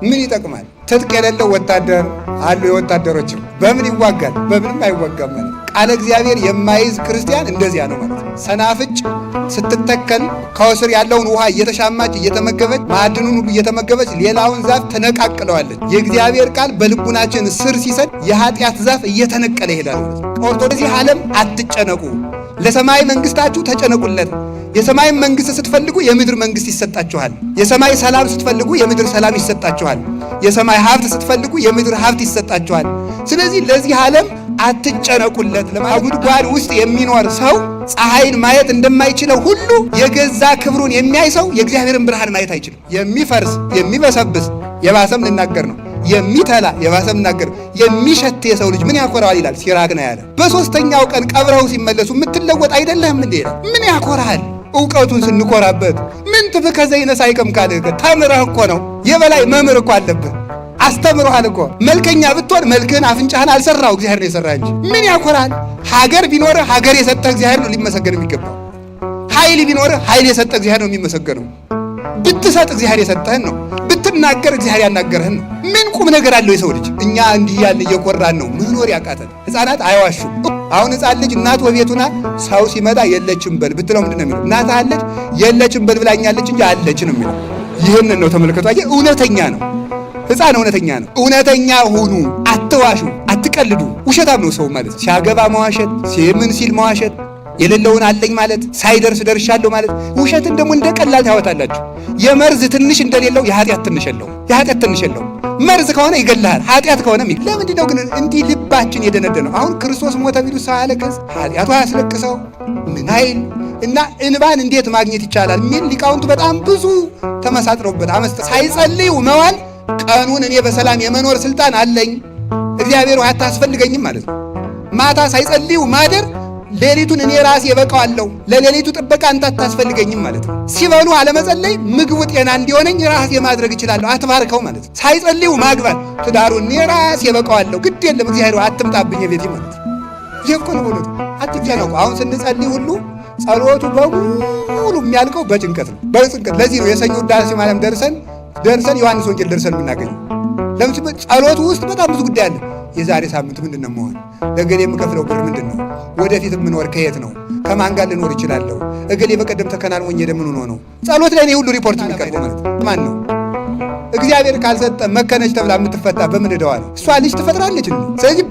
ምን ይጠቅማል? ትጥቅ የሌለው ወታደር አሉ። የወታደሮችም በምን ይዋጋል? በምንም አይዋጋም ማለት። ቃለ እግዚአብሔር የማይዝ ክርስቲያን እንደዚያ ነው ማለት ነው። ሰናፍጭ ስትተከል ከስር ያለውን ውሃ እየተሻማች እየተመገበች ማዕድኑን ሁሉ እየተመገበች ሌላውን ዛፍ ተነቃቅለዋለች። የእግዚአብሔር ቃል በልቡናችን ስር ሲሰድ የኃጢአት ዛፍ እየተነቀለ ይሄዳል ማለት ነው። ኦርቶዶክስ ዓለም አትጨነቁ፣ ለሰማይ መንግስታችሁ ተጨነቁለት። የሰማይ መንግስት ስትፈልጉ የምድር መንግስት ይሰጣችኋል። የሰማይ ሰላም ስትፈልጉ የምድር ሰላም ይሰጣችኋል። የሰማይ ሀብት ስትፈልጉ የምድር ሀብት ይሰጣችኋል። ስለዚህ ለዚህ ዓለም አትጨነቁለት። ጉድጓድ ውስጥ የሚኖር ሰው ፀሐይን ማየት እንደማይችለው ሁሉ የገዛ ክብሩን የሚያይ ሰው የእግዚአብሔርን ብርሃን ማየት አይችልም። የሚፈርስ የሚበሰብስ የባሰም ልናገር ነው የሚተላ የባሰም ልናገር የሚሸት የሰው ልጅ ምን ያኮራዋል ይላል ሲራክ ነው ያለ። በሶስተኛው ቀን ቀብረው ሲመለሱ የምትለወጥ አይደለህም እንዴ? ምን ያኮራሃል? እውቀቱን ስንኮራበት ምን ትፍከ ዘይነሳ አይቀም ካልህ ተምረህ እኮ ነው። የበላይ መምህር እኮ አለብህ። አስተምሮሃል እኮ። መልከኛ ብትሆን መልክህን አፍንጫህን አልሰራው እግዚአብሔር ነው የሰራህ እንጂ ምን ያኮራሃል? ሀገር ቢኖርህ ሀገር የሰጠህ እግዚአብሔር ነው ሊመሰገን የሚገባው። ኃይል ቢኖርህ ኃይል የሰጠህ እግዚአብሔር ነው የሚመሰገነው። ብትሰጥ እግዚአብሔር የሰጠህን ነው። ብትናገር እግዚአብሔር ያናገርህን ነው። ምን ቁም ነገር አለው የሰው ልጅ? እኛ እንዲህ ያልን እየኮራን ነው መኖር ያቃተን። ሕፃናት አይዋሹም። አሁን ሕፃን ልጅ እናት ወቤቱና ሰው ሲመጣ የለችም በል ብትለው ምንድን ነው የሚለው? እናት አለች የለችም በል ብላኛለች እንጂ አለች ነው የሚለው። ይህንን ነው ተመልከቱ። አየህ፣ እውነተኛ ነው ሕፃን፣ እውነተኛ ነው። እውነተኛ ሁኑ፣ አትዋሹ፣ አትቀልዱ። ውሸታም ነው ሰው ማለት ሲያገባ መዋሸት፣ ምን ሲል መዋሸት፣ የሌለውን አለኝ ማለት፣ ሳይደርስ ደርሻለሁ ማለት። ውሸትን ደግሞ እንደ ቀላል ታወጣላችሁ። የመርዝ ትንሽ እንደሌለው የኃጢአት ትንሽ የለውም። የኃጢአት ትንሽ የለውም። መርዝ ከሆነ ይገልሃል፣ ኃጢአት ከሆነ ለምንድን ነው ግን እንዲህ ልባችን የደነደነው? አሁን ክርስቶስ ሞተ ቢሉ ሰው ያለቅስ፣ ኃጢአቱ አያስለቅሰው ምን አይል እና እንባን እንዴት ማግኘት ይቻላል የሚል ሊቃውንቱ በጣም ብዙ ተመሳጥረውበት ሳይጸልዩ መዋል ቀኑን እኔ በሰላም የመኖር ስልጣን አለኝ እግዚአብሔር አታስፈልገኝም ማለት ነው። ማታ ሳይጸልዩ ማደር ሌሊቱን እኔ ራሴ እበቃዋለሁ ለሌሊቱ ጥበቃ አንተ አታስፈልገኝም ማለት ነው። ሲበሉ አለመጸለይ ምግቡ ጤና እንዲሆነኝ ራሴ ማድረግ እችላለሁ አትባርከው ማለት ነው። ሳይጸልዩ ማግባት ትዳሩን እኔ ራሴ እበቃዋለሁ ግድ የለም እግዚአብሔር አትምጣብኝ ቤቴ ማለት ነው። ይሄ እኮ ነው እውነቱ። አትጨነቁ። አሁን ስንጸልይ ሁሉ ጸሎቱ በሙሉ የሚያልቀው በጭንቀት ነው፣ በጭንቀት። ለዚህ ነው የሰኞ ውዳሴ ማርያም ደርሰን ዮሐንስ ወንጌል ደርሰን የምናገኘው። ለምን? ጸሎቱ ውስጥ በጣም ብዙ ጉዳይ አለ። የዛሬ ሳምንት ምንድን ነው መሆን? ለእገሌ የምከፍለው ብር ምንድን ነው? ወደፊት የምኖር ከየት ነው? ከማን ጋር ልኖር ይችላለሁ? እገሌ በቀደም ተከናንወኝ ምን ሆኖ ነው? ጸሎት ላይ ነው ሁሉ ሪፖርት የሚቀርበው ማለት ነው። ማን ነው? እግዚአብሔር ካልሰጠ መከነች ተብላ የምትፈታ በምን ዕዳዋ ነው? እሷ ልጅ ትፈጥራለች እንዴ? ስለዚህ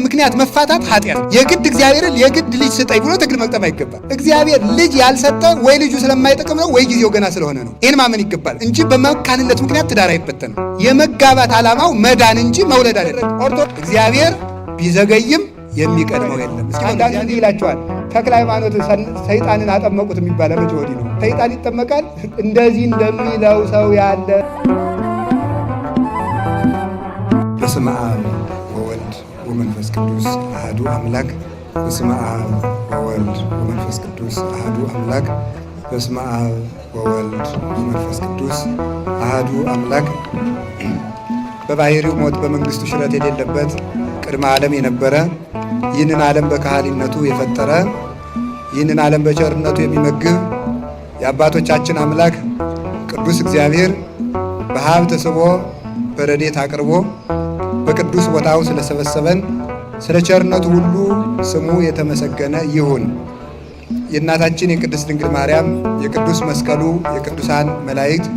ምክንያት መፋታት ኃጢአት። የግድ እግዚአብሔርን የግድ ልጅ ስጠኝ ብሎ ትግል መቅጠም አይገባል። እግዚአብሔር ልጅ ያልሰጠ ወይ ልጁ ስለማይጠቅም ነው ወይ ጊዜው ገና ስለሆነ ነው። ይህን ማመን ይገባል እንጂ በመካንነት ምክንያት ትዳር አይበተንም። የመጋባት ዓላማው መዳን እንጂ መውለድ አይደለም። እግዚአብሔር ቢዘገይም የሚቀድመው የለም። እስኪ አንዳንድ እንዲህ ይላቸዋል፣ ተክለ ሃይማኖት ሰይጣንን አጠመቁት የሚባለው መቼ ወዲህ ነው? ሰይጣን ይጠመቃል እንደዚህ እንደሚለው ሰው ያለ። በስመ አብ ወወልድ ወመንፈስ ቅዱስ አሐዱ አምላክ። በስመ አብ ወወልድ ወመንፈስ ቅዱስ አሐዱ አምላክ። በስመ አብ ወወልድ ወመንፈስ ቅዱስ አሐዱ አምላክ። በባሕርዩ ሞት በመንግሥቱ ሽረት የሌለበት ቅድመ ዓለም የነበረ ይህንን ዓለም በካህሊነቱ የፈጠረ ይህንን ዓለም በቸርነቱ የሚመግብ የአባቶቻችን አምላክ ቅዱስ እግዚአብሔር በሀብት ስቦ በረድኤት አቅርቦ በቅዱስ ቦታው ስለሰበሰበን ስለ ቸርነቱ ሁሉ ስሙ የተመሰገነ ይሁን። የእናታችን የቅድስት ድንግል ማርያም የቅዱስ መስቀሉ የቅዱሳን መላእክት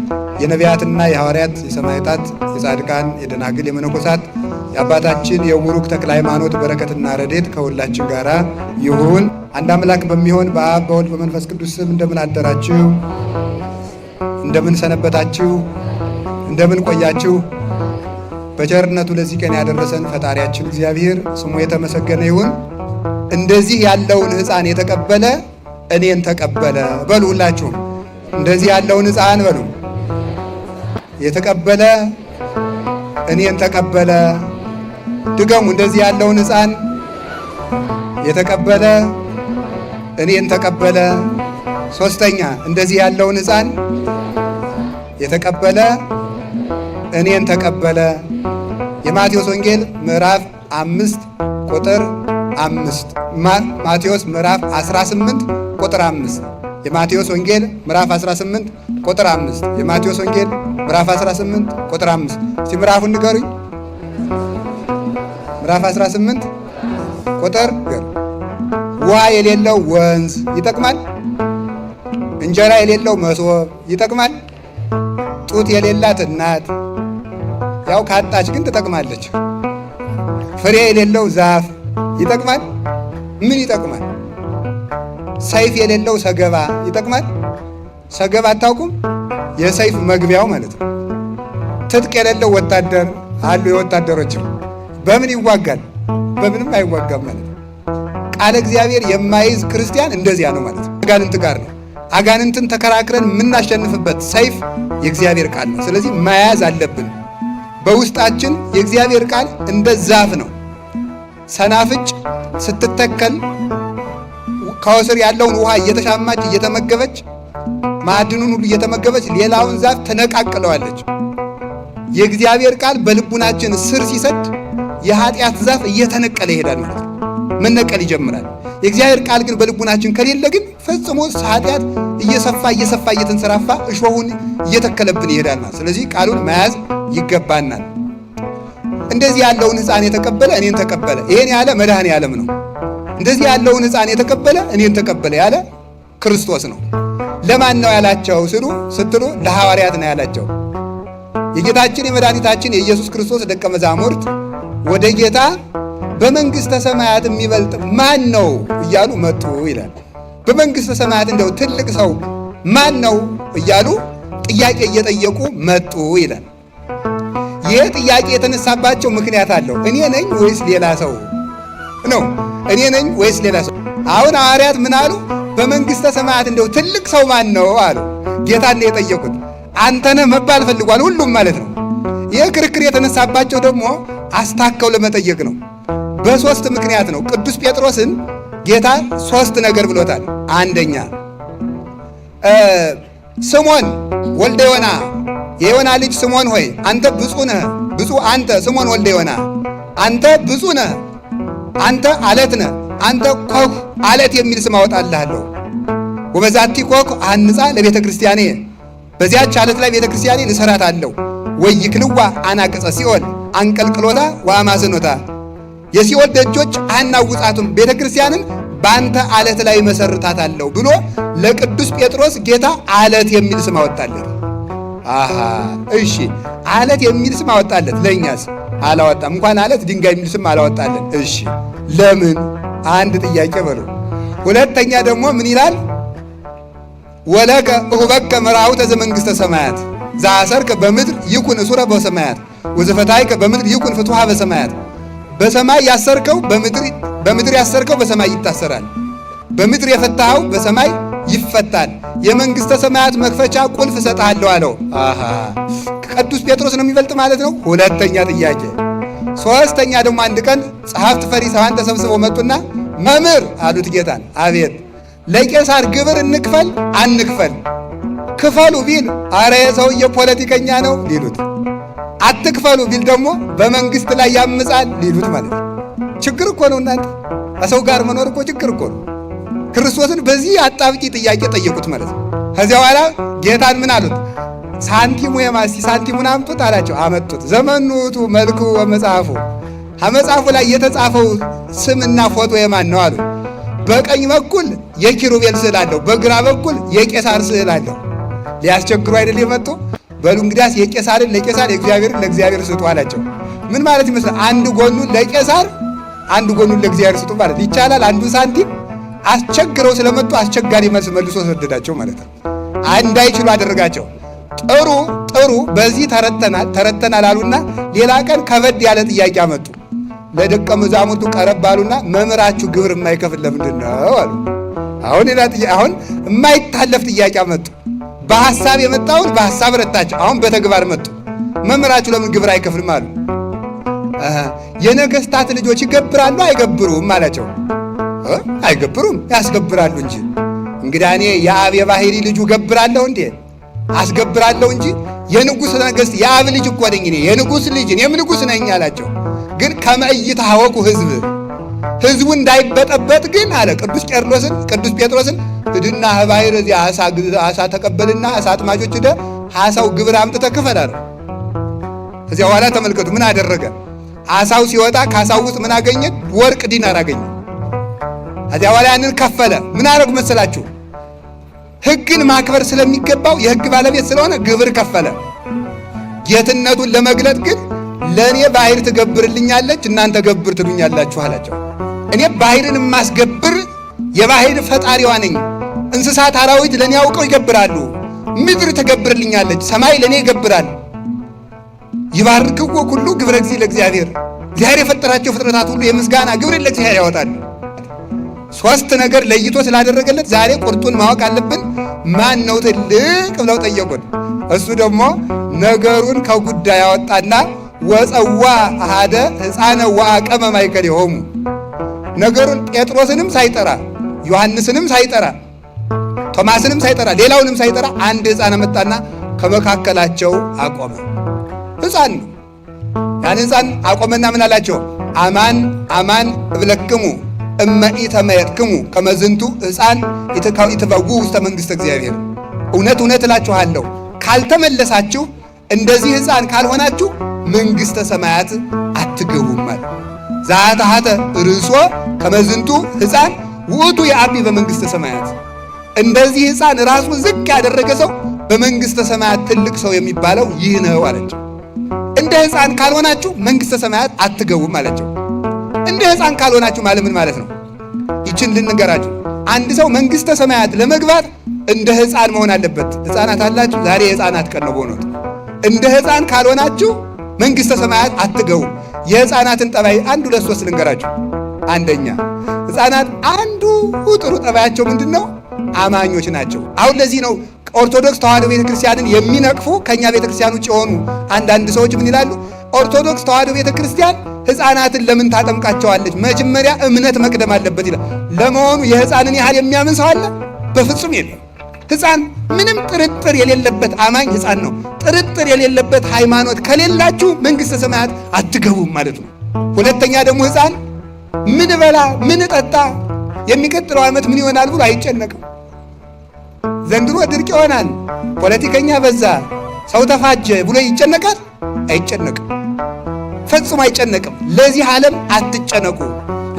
የነቢያትና የሐዋርያት የሰማዕታት የጻድቃን የደናግል የመነኮሳት የአባታችን የቡሩክ ተክለ ሃይማኖት በረከትና ረድኤት ከሁላችን ጋር ይሁን። አንድ አምላክ በሚሆን በአብ በወልድ በመንፈስ ቅዱስ ስም እንደምን አደራችሁ? እንደምን ሰነበታችሁ? እንደምን ቆያችሁ? በቸርነቱ ለዚህ ቀን ያደረሰን ፈጣሪያችን እግዚአብሔር ስሙ የተመሰገነ ይሁን። እንደዚህ ያለውን ሕፃን የተቀበለ እኔን ተቀበለ በሉ። ሁላችሁም እንደዚህ ያለውን ሕፃን በሉ። የተቀበለ እኔን ተቀበለ። ድገሙ። እንደዚህ ያለውን ሕፃን የተቀበለ እኔን ተቀበለ። ሶስተኛ እንደዚህ ያለውን ሕፃን የተቀበለ እኔን ተቀበለ። የማቴዎስ ወንጌል ምዕራፍ 5 ቁጥር 5 ማቴዎስ ምዕራፍ 18 ቁጥር 5 የማቴዎስ ወንጌል ምዕራፍ 18 ቁጥር 5። የማቴዎስ ወንጌል ምዕራፍ 18 ቁጥር 5። እስቲ ምዕራፉን ንገሩኝ። ምዕራፍ 18 ቁጥር ውሃ የሌለው ወንዝ ይጠቅማል? እንጀራ የሌለው መሶብ ይጠቅማል? ጡት የሌላት እናት ያው ካጣች ግን ትጠቅማለች። ፍሬ የሌለው ዛፍ ይጠቅማል? ምን ይጠቅማል? ሰይፍ የሌለው ሰገባ ይጠቅማል? ሰገባ አታውቁም? የሰይፍ መግቢያው ማለት ነው። ትጥቅ የሌለው ወታደር አሉ። የወታደሮችም በምን ይዋጋል? በምንም አይዋጋም ማለት ነው። ቃለ እግዚአብሔር የማይዝ ክርስቲያን እንደዚያ ነው ማለት ነው። አጋንንት ጋር ነው። አጋንንትን ተከራክረን የምናሸንፍበት ሰይፍ የእግዚአብሔር ቃል ነው። ስለዚህ መያዝ አለብን። በውስጣችን የእግዚአብሔር ቃል እንደ ዛፍ ነው። ሰናፍጭ ስትተከል ከስር ያለውን ውሃ እየተሻማች እየተመገበች ማዕድኑን ሁሉ እየተመገበች ሌላውን ዛፍ ተነቃቅለዋለች። የእግዚአብሔር ቃል በልቡናችን ስር ሲሰድ የኃጢአት ዛፍ እየተነቀለ ይሄዳል ማለት ነው። መነቀል ይጀምራል። የእግዚአብሔር ቃል ግን በልቡናችን ከሌለ ግን ፈጽሞ ኃጢአት እየሰፋ እየተንሰራፋ እሾሁን እየተከለብን ይሄዳል ማለት። ስለዚህ ቃሉን መያዝ ይገባናል። እንደዚህ ያለውን ሕፃን የተቀበለ እኔን ተቀበለ። ይሄን ያለ መድኃኔ ዓለም ነው። እንደዚህ ያለውን ሕፃን የተቀበለ እኔን ተቀበለ ያለ ክርስቶስ ነው። ለማን ነው ያላቸው ስትሉ ለሐዋርያት ነው ያላቸው። የጌታችን የመድኃኒታችን የኢየሱስ ክርስቶስ ደቀ መዛሙርት ወደ ጌታ በመንግሥተ ሰማያት የሚበልጥ ማን ነው እያሉ መጡ ይላል። በመንግሥተ ሰማያት እንደው ትልቅ ሰው ማን ነው እያሉ ጥያቄ እየጠየቁ መጡ ይላል። ይህ ጥያቄ የተነሳባቸው ምክንያት አለው። እኔ ነኝ ወይስ ሌላ ሰው ነው? እኔ ነኝ ወይስ ሌላ ሰው? አሁን ሐዋርያት ምን አሉ? በመንግሥተ ሰማያት እንደው ትልቅ ሰው ማን ነው አሉ። ጌታን ነው የጠየቁት። አንተ ነህ መባል ፈልጓል ሁሉም ማለት ነው። ይህ ክርክር የተነሳባቸው ደግሞ አስታከው ለመጠየቅ ነው። በሶስት ምክንያት ነው። ቅዱስ ጴጥሮስን ጌታ ሶስት ነገር ብሎታል። አንደኛ ስሞን ወልደ ዮና የዮና ልጅ ስሞን ሆይ አንተ ብፁዕ ነህ፣ ብፁዕ አንተ ስሞን ወልደ ዮና አንተ ብፁዕ ነህ፣ አንተ አለት ነህ፣ አንተ ኮክ አለት የሚል ስም አወጣልሃለሁ። ወበዛቲ ኮክ አንጻ ለቤተ ክርስቲያኔ በዚያች አለት ላይ ቤተ ክርስቲያኔን እሰራታለሁ። ወይክልዋ አናቅጸ ሲኦል አንቀልቅሎታ ወአማስኖታ የሲኦል ደጆች አናውጻቱም፣ ቤተ ክርስቲያንን በአንተ አለት ላይ መሰርታታለሁ ብሎ ለቅዱስ ጴጥሮስ ጌታ አለት የሚል ስም አወጣለት። አሃ እሺ፣ አለት የሚል ስም አወጣለት። ለእኛስ አላወጣም። እንኳን አለት ድንጋይ የሚል ስም አላወጣለን። እሺ ለምን? አንድ ጥያቄ በሉ። ሁለተኛ ደግሞ ምን ይላል? ወለከ እሁበከ መርአውተ ዘመንግሥተ ሰማያት ዘአሰርከ በምድር ይኩን እሱረ በሰማያት ወዘፈታይከ በምድር ይኩን ፍትሐ በሰማያት። በሰማይ ያሰርከው በምድር ያሰርከው በሰማይ ይታሰራል፣ በምድር የፈታኸው በሰማይ ይፈታል። የመንግሥተ ሰማያት መክፈቻ ቁልፍ እሰጥሃለሁ አለው። አሃ ቅዱስ ጴጥሮስ ነው የሚበልጥ ማለት ነው። ሁለተኛ ጥያቄ። ሶስተኛ ደግሞ አንድ ቀን ጸሐፍት ፈሪሳውያን ተሰብስበው መጡና መምህር አሉት ጌታን። አቤት። ለቄሳር ግብር እንክፈል አንክፈል? ክፈሉ ቢል አረ የሰውዬ ፖለቲከኛ ነው ሊሉት፣ አትክፈሉ ቢል ደግሞ በመንግስት ላይ ያምጻል ሊሉት ማለት ነው። ችግር እኮ ነው እናንተ። ከሰው ጋር መኖር እኮ ችግር እኮ ነው። ክርስቶስን በዚህ አጣብቂ ጥያቄ ጠየቁት ማለት ነው። ከዚያ በኋላ ጌታን ምን አሉት? ሳንቲሙ የማሲ ሳንቲሙን አምጡት አላቸው። አመጡት። ዘመኑ ውእቱ መልኩ ወመጽሐፉ፣ ከመጽሐፉ ላይ የተጻፈው ስምና ፎቶ የማን ነው አሉ። በቀኝ በኩል የኪሩቤል ስዕል አለው፣ በግራ በኩል የቄሳር ስዕል አለው። ሊያስቸግሩ አይደል የመጡ? በሉ እንግዲያስ የቄሳርን ለቄሳር የእግዚአብሔርን ለእግዚአብሔር ስጡ አላቸው። ምን ማለት ይመስላል? አንድ ጎኑን ለቄሳር አንድ ጎኑን ለእግዚአብሔር ስጡ ማለት ይቻላል? አንዱን ሳንቲም አስቸግረው ስለመጡ አስቸጋሪ መልስ መልሶ ሰደዳቸው ማለት ነው። እንዳይችሉ አደረጋቸው። ጥሩ በዚህ ተረተናል አሉና ሌላ ቀን ከበድ ያለ ጥያቄ አመጡ። ለደቀ መዛሙርቱ ቀረብ አሉና መምህራችሁ ግብር የማይከፍል ለምንድን ነው አሉ። አሁን የማይታለፍ ጥያቄ አመጡ። በሐሳብ የመጣውን በሐሳብ ረታቸው። አሁን በተግባር መጡ። መምህራችሁ ለምን ግብር አይከፍልም አሉ። የነገስታት ልጆች ይገብራሉ አይገብሩም አላቸው። አይገብሩም ያስገብራሉ እንጂ። እንግዲህ እኔ የአብ የባሕሪ ልጁ ገብራለሁ እንዴ? አስገብራለሁ እንጂ የንጉሥ ነገሥት የአብ ልጅ እኮ ነኝ እኔ፣ የንጉሥ ልጅ እኔም ንጉሥ ነኝ አላቸው። ግን ከመይታወቁ ሕዝቡ እንዳይበጠበጥ ግን አለ ቅዱስ ጴጥሮስን ሂድና ባህር እዚያ አሳ ተቀበልና አሳ አጥማጆች ሄደ አሳው ግብር አምጥተህ ክፈል አለ። ከዚያ በኋላ ተመልከቱ ምን አደረገ? አሳው ሲወጣ ከአሳው ውስጥ ምን አገኘ? ወርቅ ዲናር አገኘ። ከዚያ በኋላ ያንን ከፈለ። ምን አደረጉ መሰላችሁ? ሕግን ማክበር ስለሚገባው የሕግ ባለቤት ስለሆነ ግብር ከፈለ። ጌትነቱን ለመግለጥ ግን ለእኔ ባህር ትገብርልኛለች እናንተ ገብር ትሉኛላችሁ አላቸው። እኔ ባህርን የማስገብር የባህር ፈጣሪዋ ነኝ። እንስሳት አራዊት ለእኔ አውቀው ይገብራሉ። ምድር ትገብርልኛለች፣ ሰማይ ለእኔ ይገብራል። ይባርክዎ ኩሉ ግብረ እግዚእ ለእግዚአብሔር። እግዚአብሔር የፈጠራቸው ፍጥረታት ሁሉ የምስጋና ግብር ለእግዚአብሔር ያወጣሉ። ሶስት ነገር ለይቶ ስላደረገለት ዛሬ ቁርጡን ማወቅ አለብን። ማን ነው ትልቅ ብለው ጠየቁት። እሱ ደግሞ ነገሩን ከጉዳይ ያወጣና ወፀዋ አሃደ ሕፃነ ወአቀመ ማእከሌሆሙ። ነገሩን ጴጥሮስንም ሳይጠራ ዮሐንስንም ሳይጠራ ቶማስንም ሳይጠራ ሌላውንም ሳይጠራ አንድ ሕፃን መጣና ከመካከላቸው አቆመ። ሕፃን ነው። ያን ሕፃን አቆመና ምን አላቸው? አማን አማን እብለክሙ እመ ኢተመየጥክሙ ከመ ዝንቱ ሕፃን ኢትበጉ ውስተ መንግሥተ እግዚአብሔር። እውነት እውነት እላችኋለሁ ካልተመለሳችሁ እንደዚህ ሕፃን ካልሆናችሁ መንግሥተ ሰማያት አትገቡም ማለት። ዛታሃተ ርእሶ ከመ ዝንቱ ሕፃን ውእቱ የአቢ በመንግሥተ ሰማያት። እንደዚህ ሕፃን ራሱን ዝቅ ያደረገ ሰው በመንግሥተ ሰማያት ትልቅ ሰው የሚባለው ይህ ነው አለችው። እንደ ሕፃን ካልሆናችሁ መንግሥተ ሰማያት አትገቡም አለችው። እንደ ሕፃን ካልሆናችሁ ማለት ምን ማለት ነው? ይችን ልንገራችሁ። አንድ ሰው መንግሥተ ሰማያት ለመግባት እንደ ሕፃን መሆን አለበት። ሕፃናት አላችሁ? ዛሬ የሕፃናት ቀን ነው በእውነቱ። እንደ ሕፃን ካልሆናችሁ መንግሥተ ሰማያት አትገቡም። የሕፃናትን ጠባይ አንድ ሁለት ሶስት ልንገራችሁ። አንደኛ ሕፃናት አንዱ ጥሩ ጠባያቸው ምንድን ነው? አማኞች ናቸው። አሁን ለዚህ ነው ኦርቶዶክስ ተዋሕዶ ቤተክርስቲያንን የሚነቅፉ ከኛ ቤተክርስቲያን ውጭ የሆኑ አንዳንድ ሰዎች ምን ይላሉ? ኦርቶዶክስ ተዋሕዶ ቤተክርስቲያን ሕፃናትን ለምን ታጠምቃቸዋለች? መጀመሪያ እምነት መቅደም አለበት ይላል። ለመሆኑ የሕፃንን ያህል የሚያምን ሰው አለ? በፍጹም የለም። ሕፃን ምንም ጥርጥር የሌለበት አማኝ ሕፃን ነው። ጥርጥር የሌለበት ሃይማኖት ከሌላችሁ መንግሥተ ሰማያት አትገቡም ማለት ነው። ሁለተኛ ደግሞ ሕፃን ምን በላ ምን ጠጣ፣ የሚቀጥለው ዓመት ምን ይሆናል ብሎ አይጨነቅም። ዘንድሮ ድርቅ ይሆናል፣ ፖለቲከኛ በዛ፣ ሰው ተፋጀ ብሎ ይጨነቃል? አይጨነቅም፣ ፈጽሞ አይጨነቅም። ለዚህ ዓለም አትጨነቁ፣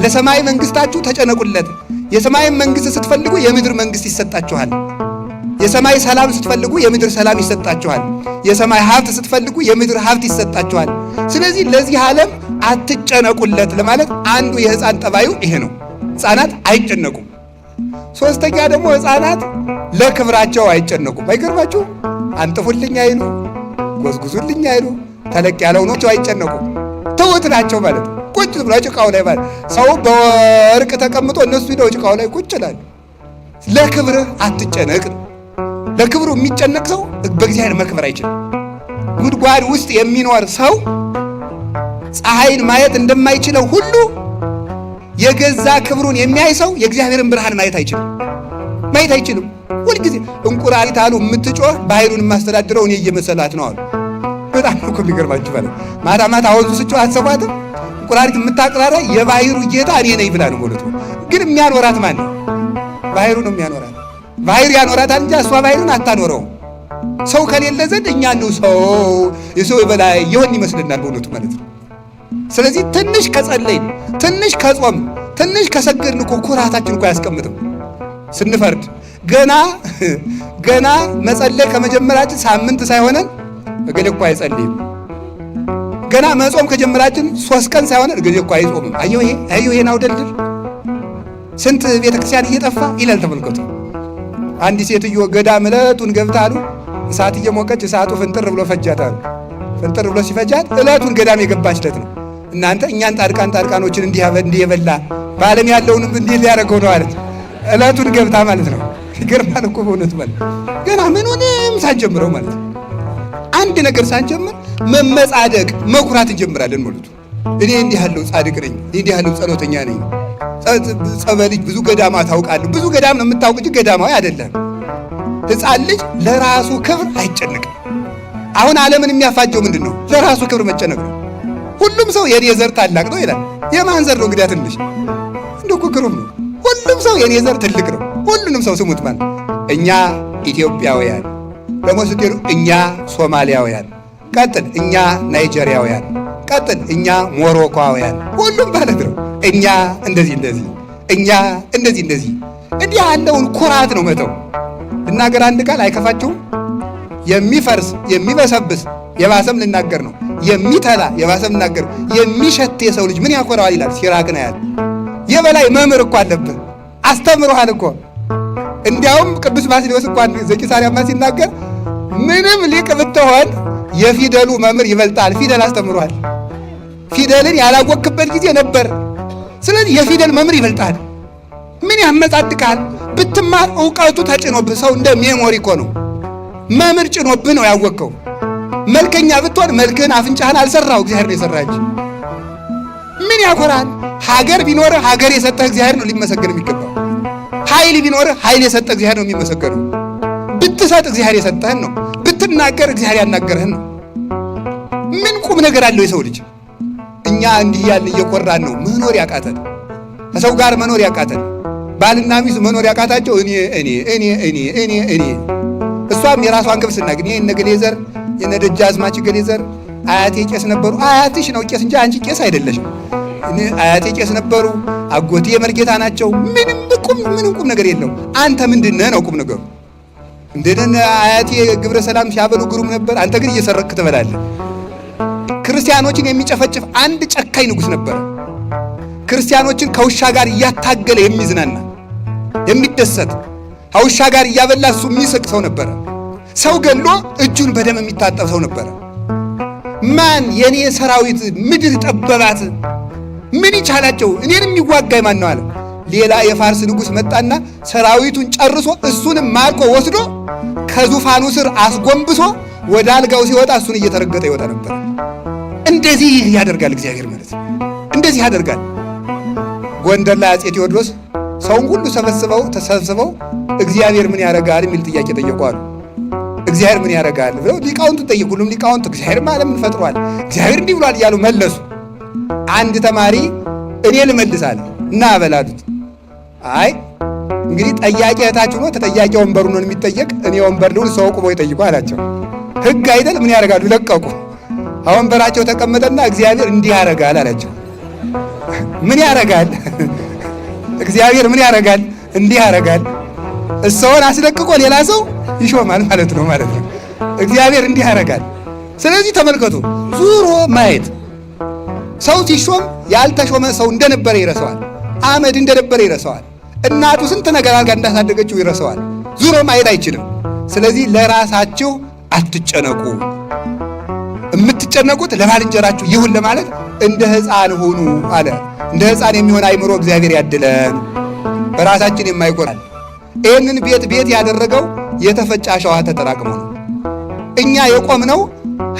ለሰማይ መንግሥታችሁ ተጨነቁለት። የሰማይ መንግሥት ስትፈልጉ የምድር መንግሥት ይሰጣችኋል። የሰማይ ሰላም ስትፈልጉ የምድር ሰላም ይሰጣችኋል። የሰማይ ሀብት ስትፈልጉ የምድር ሀብት ይሰጣችኋል። ስለዚህ ለዚህ ዓለም አትጨነቁለት ለማለት አንዱ የሕፃን ጠባዩ ይሄ ነው። ሕፃናት አይጨነቁም። ሶስተኛ ደግሞ ሕፃናት ለክብራቸው አይጨነቁም። አይገርማችሁ? አንጥፉልኝ አይሉ፣ ጎዝጉዙልኝ አይሉ፣ ተለቅ ያለው ነው አይጨነቁም። ትውት ናቸው ማለት ነው። ቁጭ ብሎ ጭቃው ላይ ማለት ሰው በወርቅ ተቀምጦ እነሱ ሄደው ጭቃው ላይ ቁጭ ይላሉ። ለክብርህ አትጨነቅ። ለክብሩ የሚጨነቅ ሰው በእግዚአብሔር መክበር አይችልም። ጉድጓድ ውስጥ የሚኖር ሰው ፀሐይን ማየት እንደማይችለው ሁሉ የገዛ ክብሩን የሚያይ ሰው የእግዚአብሔርን ብርሃን ማየት አይችልም። ሁልጊዜ እንቁራሪት አሉ የምትጮህ ባህሩን የማስተዳድረው እኔ እየመሰላት ነው አሉ። በጣም እኮ የሚገርማችሁ ማለት ማታ ማታ ወንዙ ስጮህ አትሰማትም? እንቁራሪት የምታቅራራ የባህሩ ጌታ እኔ ነኝ ብላ ነው ማለት ነው። ግን የሚያኖራት ማን ነው? ባህሩ ነው የሚያኖራት። ባህር ያኖራታል እንጂ እሷ ባህሩን አታኖረውም። ሰው ከሌለ ዘንድ እኛ ነው ሰው የሰው በላይ ይሆን ይመስልናል በእውነቱ ማለት ነው። ስለዚህ ትንሽ ከጸለይን፣ ትንሽ ከጾም፣ ትንሽ ከሰገድን እኮ ኩራታችን እኮ አያስቀምጥም። ስንፈርድ ገና መጸለይ ከመጀመራችን ሳምንት ሳይሆነን እገሌ እኮ አይጸልይም። ገና መጾም ከጀመራችን 3 ቀን ሳይሆነን እገሌ እኮ አይጾምም። አየሁ ይሄን አውደልድል ስንት ቤተክርስቲያን እየጠፋ ይላል። ተመልከቱ። አንድ ሴትዮ ገዳም ዕለቱን ገብታ አሉ እሳት እየሞቀች እሳቱ ፍንጥር ብሎ ፈጃታል። ፍንጥር ብሎ ሲፈጃት ዕለቱን ገዳም የገባች ዕለት ነው። እናንተ እኛን ጻድቃኖችን እንዲህ የበላ በዓለም ያለውንም እንዲህ ሊያደርገው ነው አለች። ዕለቱን ገብታ ማለት ነው። ይገርማል እኮ በእውነቱ ማለት ገና ምኑንም ሳንጀምረው ማለት ነው። አንድ ነገር ሳንጀምር መመጻደቅ መኩራት እንጀምራለን ማለት ነው። እኔ እንዲህ ያለው ጻድቅ ነኝ፣ እንዲህ ያለው ጸሎተኛ ነኝ፣ ጸበልጅ ብዙ ገዳማ ታውቃለህ። ብዙ ገዳም ነው የምታውቅ እንጂ ገዳማዊ አይደለም። ሕፃን ልጅ ለራሱ ክብር አይጨነቅም። አሁን ዓለምን የሚያፋጀው ምንድን ነው? ለራሱ ክብር መጨነቅ ነው። ሁሉም ሰው የኔ ዘር ታላቅ ነው ይላል። የማን ዘር ነው እንግዲያ? ትንሽ እንደው ግሩም ነው። ሁሉም ሰው የኔ ዘር ትልቅ ነው። ሁሉንም ሰው ስሙት ማለት እኛ ኢትዮጵያውያን ደግሞ ስትሉ እኛ ሶማሊያውያን፣ ቀጥል እኛ ናይጄሪያውያን፣ ቀጥል እኛ ሞሮኮውያን፣ ሁሉም ማለት ነው። እኛ እንደዚህ እኛ እንደዚህ እንዲህ ያለውን ኩራት ነው መተው። ልናገር አንድ ቃል አይከፋችሁም? የሚፈርስ የሚበሰብስ የባሰም ልናገር ነው። የሚተላ የባሰም ልናገር ነው። የሚሸት የሰው ልጅ ምን ያኮራዋል ይላል ሲራክ ነው ያለ። የበላይ መምህር እኮ አለብህ፣ አስተምሮሃል እኮ። እንዲያውም ቅዱስ ባስልዮስ እኮ ዘቂሳርያማ ሲናገር ምንም ሊቅ ብትሆን የፊደሉ መምህር ይበልጣል። ፊደል አስተምሯል። ፊደልን ያላወቅበት ጊዜ ነበር። ስለዚህ የፊደል መምህር ይበልጣል። ምን ያመጻድቃል? ብትማር ዕውቀቱ ተጭኖብህ። ሰው እንደ ሜሞሪ እኮ ነው። መምህር ጭኖብህ ነው ያወቅከው። መልከኛ ብትሆን መልክህን አፍንጫህን አልሰራው እግዚአብሔር ነው የሰራ እንጂ። ምን ያኮራል? ሀገር ቢኖርህ ሀገር የሰጠህ እግዚአብሔር ነው ሊመሰገን የሚገባው። ኃይል ቢኖርህ ኃይል የሰጠህ እግዚአብሔር ነው የሚመሰገነው። ብትሰጥ እግዚአብሔር የሰጠህን ነው። ብትናገር እግዚአብሔር ያናገርህን ነው። ምን ቁም ነገር አለው የሰው ልጅ? እኛ እንዲህ ያልን እየኮራን ነው መኖር ያቃተን፣ ከሰው ጋር መኖር ያቃተን። ባልና ሚስት መኖር ያቃታቸው እኔ እሷም የራሷን ክብር ስናገር እኔ እነገሌ ዘር የነደጃዝማች ገሌ ዘር አያቴ ቄስ ነበሩ። አያትሽ ነው ቄስ እንጂ አንቺ ቄስ አይደለሽም። አያቴ ቄስ ነበሩ፣ አጎቴ የመርጌታ ናቸው። ምንም ቁም ነገር የለው። አንተ ምንድነህ ነው ቁም ነገሩ? እንደነ አያቴ ግብረ ሰላም ሲያበሉ ግሩም ነበር። አንተ ግን እየሰረክ ትበላለህ። ክርስቲያኖችን የሚጨፈጭፍ አንድ ጨካኝ ንጉሥ ነበረ። ክርስቲያኖችን ከውሻ ጋር እያታገለ የሚዝናና የሚደሰት ከውሻ ጋር እያበላ እሱ የሚስቅ ሰው ነበረ። ሰው ገሎ እጁን በደም የሚታጠብ ሰው ነበረ። ማን የኔ ሰራዊት ምድር ጠበባት፣ ምን ይቻላቸው? እኔን የሚዋጋኝ ማን ነው አለ። ሌላ የፋርስ ንጉሥ መጣና ሰራዊቱን ጨርሶ እሱንም ማርኮ ወስዶ ከዙፋኑ ስር አስጎንብሶ ወደ አልጋው ሲወጣ እሱን እየተረገጠ ይወጣ ነበር። እንደዚህ ያደርጋል እግዚአብሔር ማለት እንደዚህ ያደርጋል። ጎንደር ላይ አፄ ቴዎድሮስ ሰውን ሁሉ ተሰብስበው እግዚአብሔር ምን ያደርጋል የሚል ጥያቄ ጠየቋሉ። እግዚአብሔር ምን ያደርጋል ብለው ሊቃውንቱ ጠየቁ። ሁሉም ሊቃውንቱ እግዚአብሔር ማለት ምን ፈጥሯል፣ እግዚአብሔር እንዲህ ብሏል እያሉ መለሱ። አንድ ተማሪ እኔ ልመልሳለሁ እና አበላሉት። አይ እንግዲህ ጠያቂ እህታችሁ ነው፣ ተጠያቂ ወንበሩ ነው የሚጠየቅ። እኔ ወንበር ልሁን ሰው ቁሞ ይጠይቁ አላቸው። ሕግ አይደል? ምን ያደርጋሉ? ለቀቁ። ወንበራቸው ተቀመጠና እግዚአብሔር እንዲህ ያደርጋል አላቸው። ምን ያደርጋል? እግዚአብሔር ምን ያደርጋል? እንዲህ ያደርጋል። እሰውን አስለቅቆ ሌላ ሰው ይሾማል ማለት ነው። እግዚአብሔር እንዲህ ያደርጋል። ስለዚህ ተመልከቱ፣ ዙሮ ማየት። ሰው ሲሾም ያልተሾመ ሰው እንደነበረ ይረሳዋል። አመድ እንደነበረ ይረሳዋል። እናቱ ስንት ነገር አድርጋ እንዳሳደገችው ይረሳዋል። ዙሮ ማየት አይችልም። ስለዚህ ለራሳችሁ አትጨነቁ። የምትጨነቁት ለባልንጀራችሁ ይሁን ለማለት እንደ ሕፃን ሁኑ አለ። እንደ ሕፃን የሚሆን አይምሮ እግዚአብሔር ያድለን። በራሳችን የማይቆራል። ይህንን ቤት ያደረገው የተፈጨ አሸዋ ተጠራቅሞ ነው። እኛ የቆምነው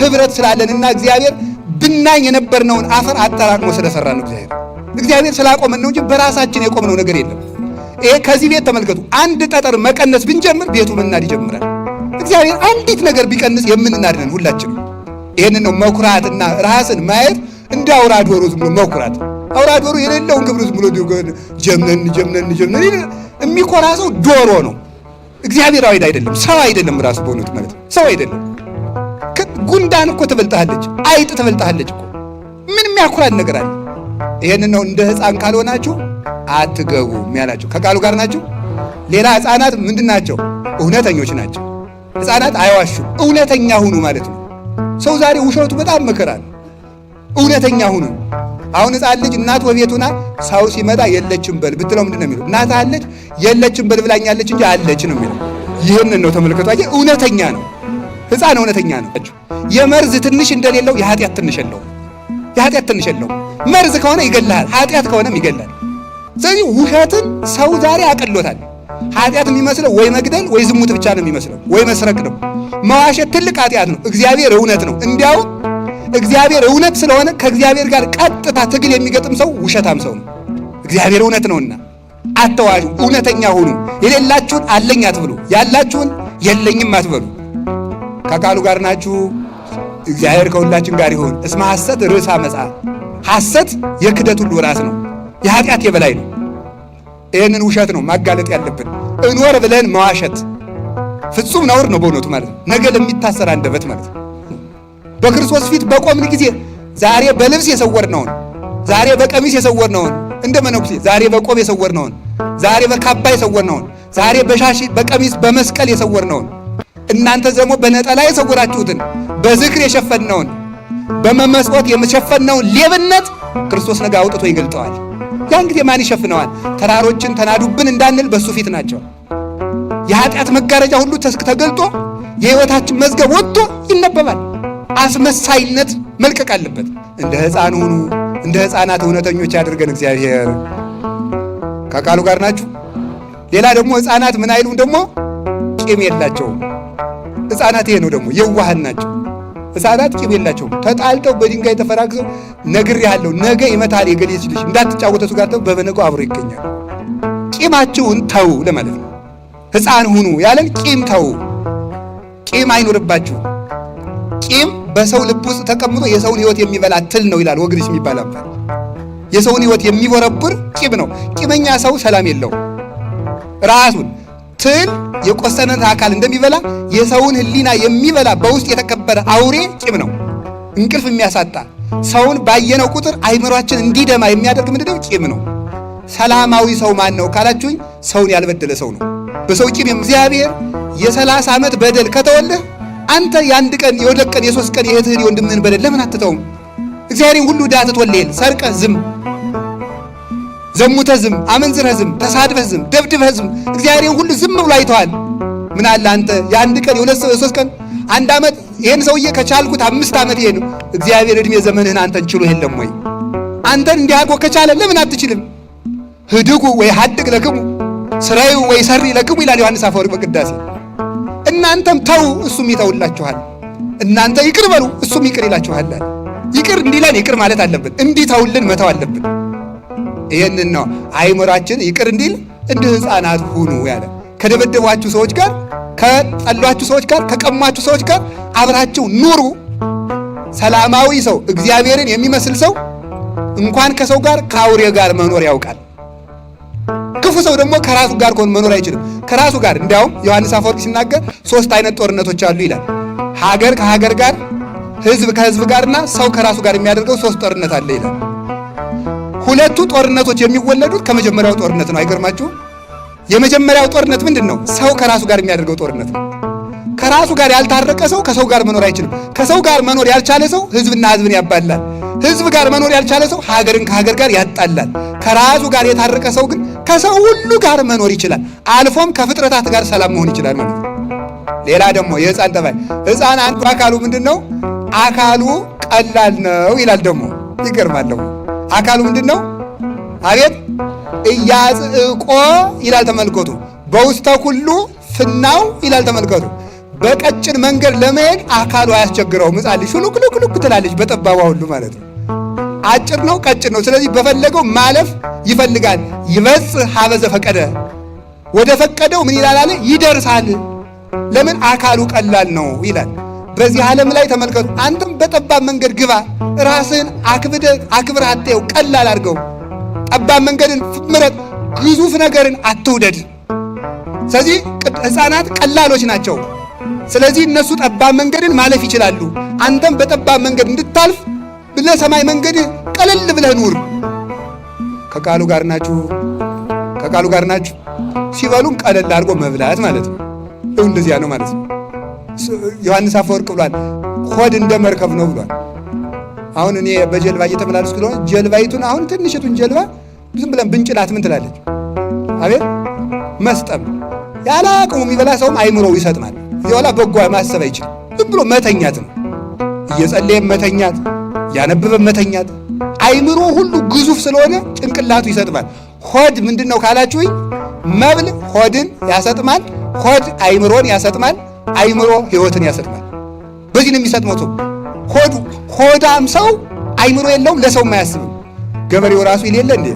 ህብረት ስላለንና እግዚአብሔር ብናኝ የነበርነውን አፈር አጠራቅሞ ስለሰራ ነው። እግዚአብሔር ስላቆመን ነው እንጂ በራሳችን የቆምነው ነገር የለም። ይሄ ከዚህ ቤት ተመልከቱ። አንድ ጠጠር መቀነስ ብንጀምር ቤቱ መናድ ይጀምራል። እግዚአብሔር አንዲት ነገር ቢቀንስ የምንናድነን ሁላችን። ይህንን ነው መኩራትና ራስን ማየት እንደ አውራ ዶሮ ዝም ብሎ መኩራት። አውራ ዶሮ የሌለውን ክብር ዝም ብሎ ጀምነን የሚኮራ ሰው ዶሮ ነው። እግዚአብሔራዊ አይደለም፣ ሰው አይደለም። ራሱ በእውነቱ ማለት ሰው አይደለም። ጉንዳን እኮ ትበልጣለች፣ አይጥ ትበልጣለች እኮ። ምን የሚያኮራን ነገር አለ? ይሄንን ነው እንደ ሕፃን ካልሆናችሁ አትገቡም ያላችሁ። ከቃሉ ጋር ናችሁ። ሌላ ሕፃናት ምንድን ናቸው? እውነተኞች ናቸው። ሕፃናት አይዋሹም። እውነተኛ ሁኑ ማለት ነው። ሰው ዛሬ ውሸቱ በጣም መከራ ነው። እውነተኛ ሁኑ። አሁን ሕፃን ልጅ እናት ወቤቱና ሰው ሲመጣ የለችም በል ብትለው ምንድን ነው የሚለው? እናት አለች የለችም በል ብላኛለች እንጂ አለች ነው የሚለው። ይህንን ነው ተመልከቱ። አየህ፣ እውነተኛ ነው። ሕፃን እውነተኛ ነው። የመርዝ ትንሽ እንደሌለው የኃጢአት ትንሽ የለውም። የኃጢአት ትንሽ የለውም። መርዝ ከሆነ ይገላል፣ ኃጢአት ከሆነም ይገላል። ስለዚህ ውሸትን ሰው ዛሬ አቅሎታል። ኃጢአት የሚመስለው ወይ መግደል ወይ ዝሙት ብቻ ነው የሚመስለው፣ ወይ መስረቅ ነው። መዋሸት ትልቅ ኃጢአት ነው። እግዚአብሔር እውነት ነው። እንዲያውም እግዚአብሔር እውነት ስለሆነ ከእግዚአብሔር ጋር ቀጥታ ትግል የሚገጥም ሰው ውሸታም ሰው ነው። እግዚአብሔር እውነት ነውና አትዋሹ፣ እውነተኛ ሁኑ። የሌላችሁን አለኝ አትብሉ፣ ያላችሁን የለኝም አትበሉ። ከቃሉ ጋር ናችሁ። እግዚአብሔር ከሁላችን ጋር ይሁን። እስመ ሐሰት ርዕሰ አመፃ፣ ሐሰት የክደት ሁሉ ራስ ነው፣ የኃጢአት የበላይ ነው። ይህንን ውሸት ነው ማጋለጥ ያለብን። እኖር ብለን መዋሸት ፍጹም ነውር ነው በእውነቱ ማለት ነው። ነገ ለሚታሰር አንደበት ማለት ነው። በክርስቶስ ፊት በቆምን ጊዜ ዛሬ በልብስ የሰወርነውን፣ ዛሬ በቀሚስ የሰወርነውን፣ እንደ መነኩሴ ዛሬ በቆብ የሰወርነውን፣ ዛሬ በካባ የሰወርነውን፣ ዛሬ በሻሽ በቀሚስ በመስቀል የሰወርነውን፣ እናንተ ደግሞ በነጠላ የሰወራችሁትን፣ በዝክር የሸፈነውን፣ በመመስወት የሸፈነውን ሌብነት ክርስቶስ ነገ አውጥቶ ይገልጠዋል። ያን ጊዜ ማን ይሸፍነዋል? ተራሮችን ተናዱብን እንዳንል በሱ ፊት ናቸው። የኃጢአት መጋረጃ ሁሉ ተገልጦ የሕይወታችን መዝገብ ወጥቶ ይነበባል። አስመሳይነት መልቀቅ አለበት። እንደ ሕፃን ሁኑ፣ እንደ ሕፃናት እውነተኞች ያድርገን እግዚአብሔር። ከቃሉ ጋር ናችሁ። ሌላ ደግሞ ሕፃናት ምን አይሉም ደግሞ ቂም የላቸውም። ሕፃናት ይሄ ነው ደግሞ የዋሃን ናቸው። ሕፃናት ቂም የላቸውም። ተጣልተው በድንጋይ ተፈራግዘው ነግሬሃለሁ ነገ ይመታል የገሌ ልጅ እንዳትጫወተሱ ጋር በበነገው አብሮ ይገኛል። ቂማችሁን ተው ለማለት ነው። ሕፃን ሁኑ ያለን ቂም ተው፣ ቂም አይኖርባችሁ። ቂም በሰው ልብ ውስጥ ተቀምጦ የሰውን ሕይወት የሚበላ ትል ነው ይላል ወግሪስ የሚባል አባት። የሰውን ሕይወት የሚቦረብር ቂም ነው። ቂመኛ ሰው ሰላም የለው። ራሱን ትል የቆሰነት አካል እንደሚበላ የሰውን ሕሊና የሚበላ በውስጥ የተከበረ አውሬ ቂም ነው። እንቅልፍ የሚያሳጣ ሰውን ባየነው ቁጥር አይምሯችን እንዲደማ የሚያደርግ ምንድነው? ቂም ነው። ሰላማዊ ሰው ማን ነው ካላችሁኝ፣ ሰውን ያልበደለ ሰው ነው። በሰው ቂም እግዚአብሔር የ30 ዓመት በደል ከተወልህ አንተ የአንድ ቀን የሁለት ቀን የሶስት ቀን የእህትህን የወንድምህን በደል ለምን አትተውም? እግዚአብሔርን ሁሉ ዕዳ ትቶልሃል። ሰርቀህ ዝም፣ ዘሙተህ ዝም፣ አመንዝረህ ዝም፣ ተሳድበህ ዝም፣ ደብድበህ ዝም፣ እግዚአብሔርን ሁሉ ዝም ብሎ አይተዋል። ምን አለ አንተ የአንድ ቀን የሁለት የሶስት ቀን አንድ ዓመት ይሄን ሰውዬ ከቻልኩት 5 ዓመት ይሄ ነው። እግዚአብሔር ዕድሜ ዘመንህን አንተን ችሎ የለም ወይ? አንተን እንዲህ አድርጎ ከቻለ ለምን አትችልም? ህድጉ ወይ ሀድግ ለክሙ ስራዩ ወይ ሰሪ ለክሙ ይላል ዮሐንስ አፈወርቅ በቅዳሴ። እናንተም ተው እሱም ይተውላችኋል። እናንተ ይቅር በሉ እሱም ይቅር ይላችኋል። ይቅር እንዲለን ይቅር ማለት አለብን። እንዲተውልን መተው አለብን። ይሄንን ነው አይምሯችን ይቅር እንዲል እንደ ሕፃናት ሁኑ ያለ። ከደበደቧችሁ ሰዎች ጋር፣ ከጠሏችሁ ሰዎች ጋር፣ ከቀሟችሁ ሰዎች ጋር አብራችሁ ኑሩ። ሰላማዊ ሰው እግዚአብሔርን የሚመስል ሰው እንኳን ከሰው ጋር ከአውሬ ጋር መኖር ያውቃል። ክፉ ሰው ደግሞ ከራሱ ጋር መኖር አይችልም። ከራሱ ጋር እንዲያውም ዮሐንስ አፈወርቅ ሲናገር 3 አይነት ጦርነቶች አሉ ይላል። ሀገር ከሀገር ጋር፣ ህዝብ ከህዝብ ጋርና ሰው ከራሱ ጋር የሚያደርገው 3 ጦርነት አለ ይላል። 2ቱ ጦርነቶች የሚወለዱት ከመጀመሪያው ጦርነት ነው። አይገርማችሁም? የመጀመሪያው ጦርነት ምንድን ነው? ሰው ከራሱ ጋር የሚያደርገው ጦርነት ነው። ከራሱ ጋር ያልታረቀ ሰው ከሰው ጋር መኖር አይችልም። ከሰው ጋር መኖር ያልቻለ ሰው ህዝብና ህዝብን ያባላል። ህዝብ ጋር መኖር ያልቻለ ሰው ሀገርን ከሀገር ጋር ያጣላል። ከራሱ ጋር የታረቀ ሰው ግን ከሰው ሁሉ ጋር መኖር ይችላል። አልፎም ከፍጥረታት ጋር ሰላም መሆን ይችላል ማለት ነው። ሌላ ደግሞ የህፃን ጠባይ፣ ህፃን አንዱ አካሉ ምንድን ነው? አካሉ ቀላል ነው ይላል። ደግሞ ይገርማል። አካሉ ምንድን ነው? አቤት እያጽቆ ይላል። ተመልከቱ። በውስተ ሁሉ ፍናው ይላል። ተመልከቱ። በቀጭን መንገድ ለመሄድ አካሉ አያስቸግረውም። ሕፃን ልጅ ሹሉክሉክሉክ ትላለች በጠባቧ ሁሉ ማለት ነው። አጭር ነው፣ ቀጭን ነው። ስለዚህ በፈለገው ማለፍ ይፈልጋል። ይበጽሕ ሀበ ዘፈቀደ፣ ወደ ፈቀደው ምን ይላል አለ ይደርሳል። ለምን? አካሉ ቀላል ነው ይላል። በዚህ ዓለም ላይ ተመልከቱ። አንተም በጠባብ መንገድ ግባ፣ ራስህን አክብረህ አትየው፣ ቀላል አድርገው። ጠባብ መንገድን ምረጥ፣ ግዙፍ ነገርን አትውደድ። ስለዚህ ሕፃናት ቀላሎች ናቸው። ስለዚህ እነሱ ጠባብ መንገድን ማለፍ ይችላሉ። አንተም በጠባብ መንገድ እንድታልፍ ለሰማይ መንገድ ቀለል ብለህ ኑር። ከቃሉ ጋር ናችሁ? ከቃሉ ጋር ናችሁ? ሲበሉም ቀለል አድርጎ መብላት ማለት ነው። እንደዚያ ነው ማለት ነው። ዮሐንስ አፈወርቅ ብሏል፣ ሆድ እንደ መርከብ ነው ብሏል። አሁን እኔ በጀልባ እየተመላለስኩ ስለሆነ ጀልባይቱን አሁን ትንሽቱን ጀልባ ዝም ብለን ብንጭላት ምን ትላለች? አቤት መስጠም። ያለ አቅሙ የሚበላ ሰውም አይምሮው ይሰጥማል። እዚያው በጎ ማሰብ አይችልም። ዝም ብሎ መተኛት ነው። እየጸለየም መተኛት፣ እያነበበም መተኛት። አይምሮ ሁሉ ግዙፍ ስለሆነ ጭንቅላቱ ይሰጥማል። ሆድ ምንድን ነው ካላችሁኝ፣ መብል ሆድን ያሰጥማል፣ ሆድ አይምሮን ያሰጥማል፣ አይምሮ ሕይወትን ያሰጥማል። በዚህ ነው የሚሰጥመው ሰው። ሆዳም ሰው አይምሮ የለውም፣ ለሰውም አያስብም። ገበሬው ራሱ ይሌለ እንዴ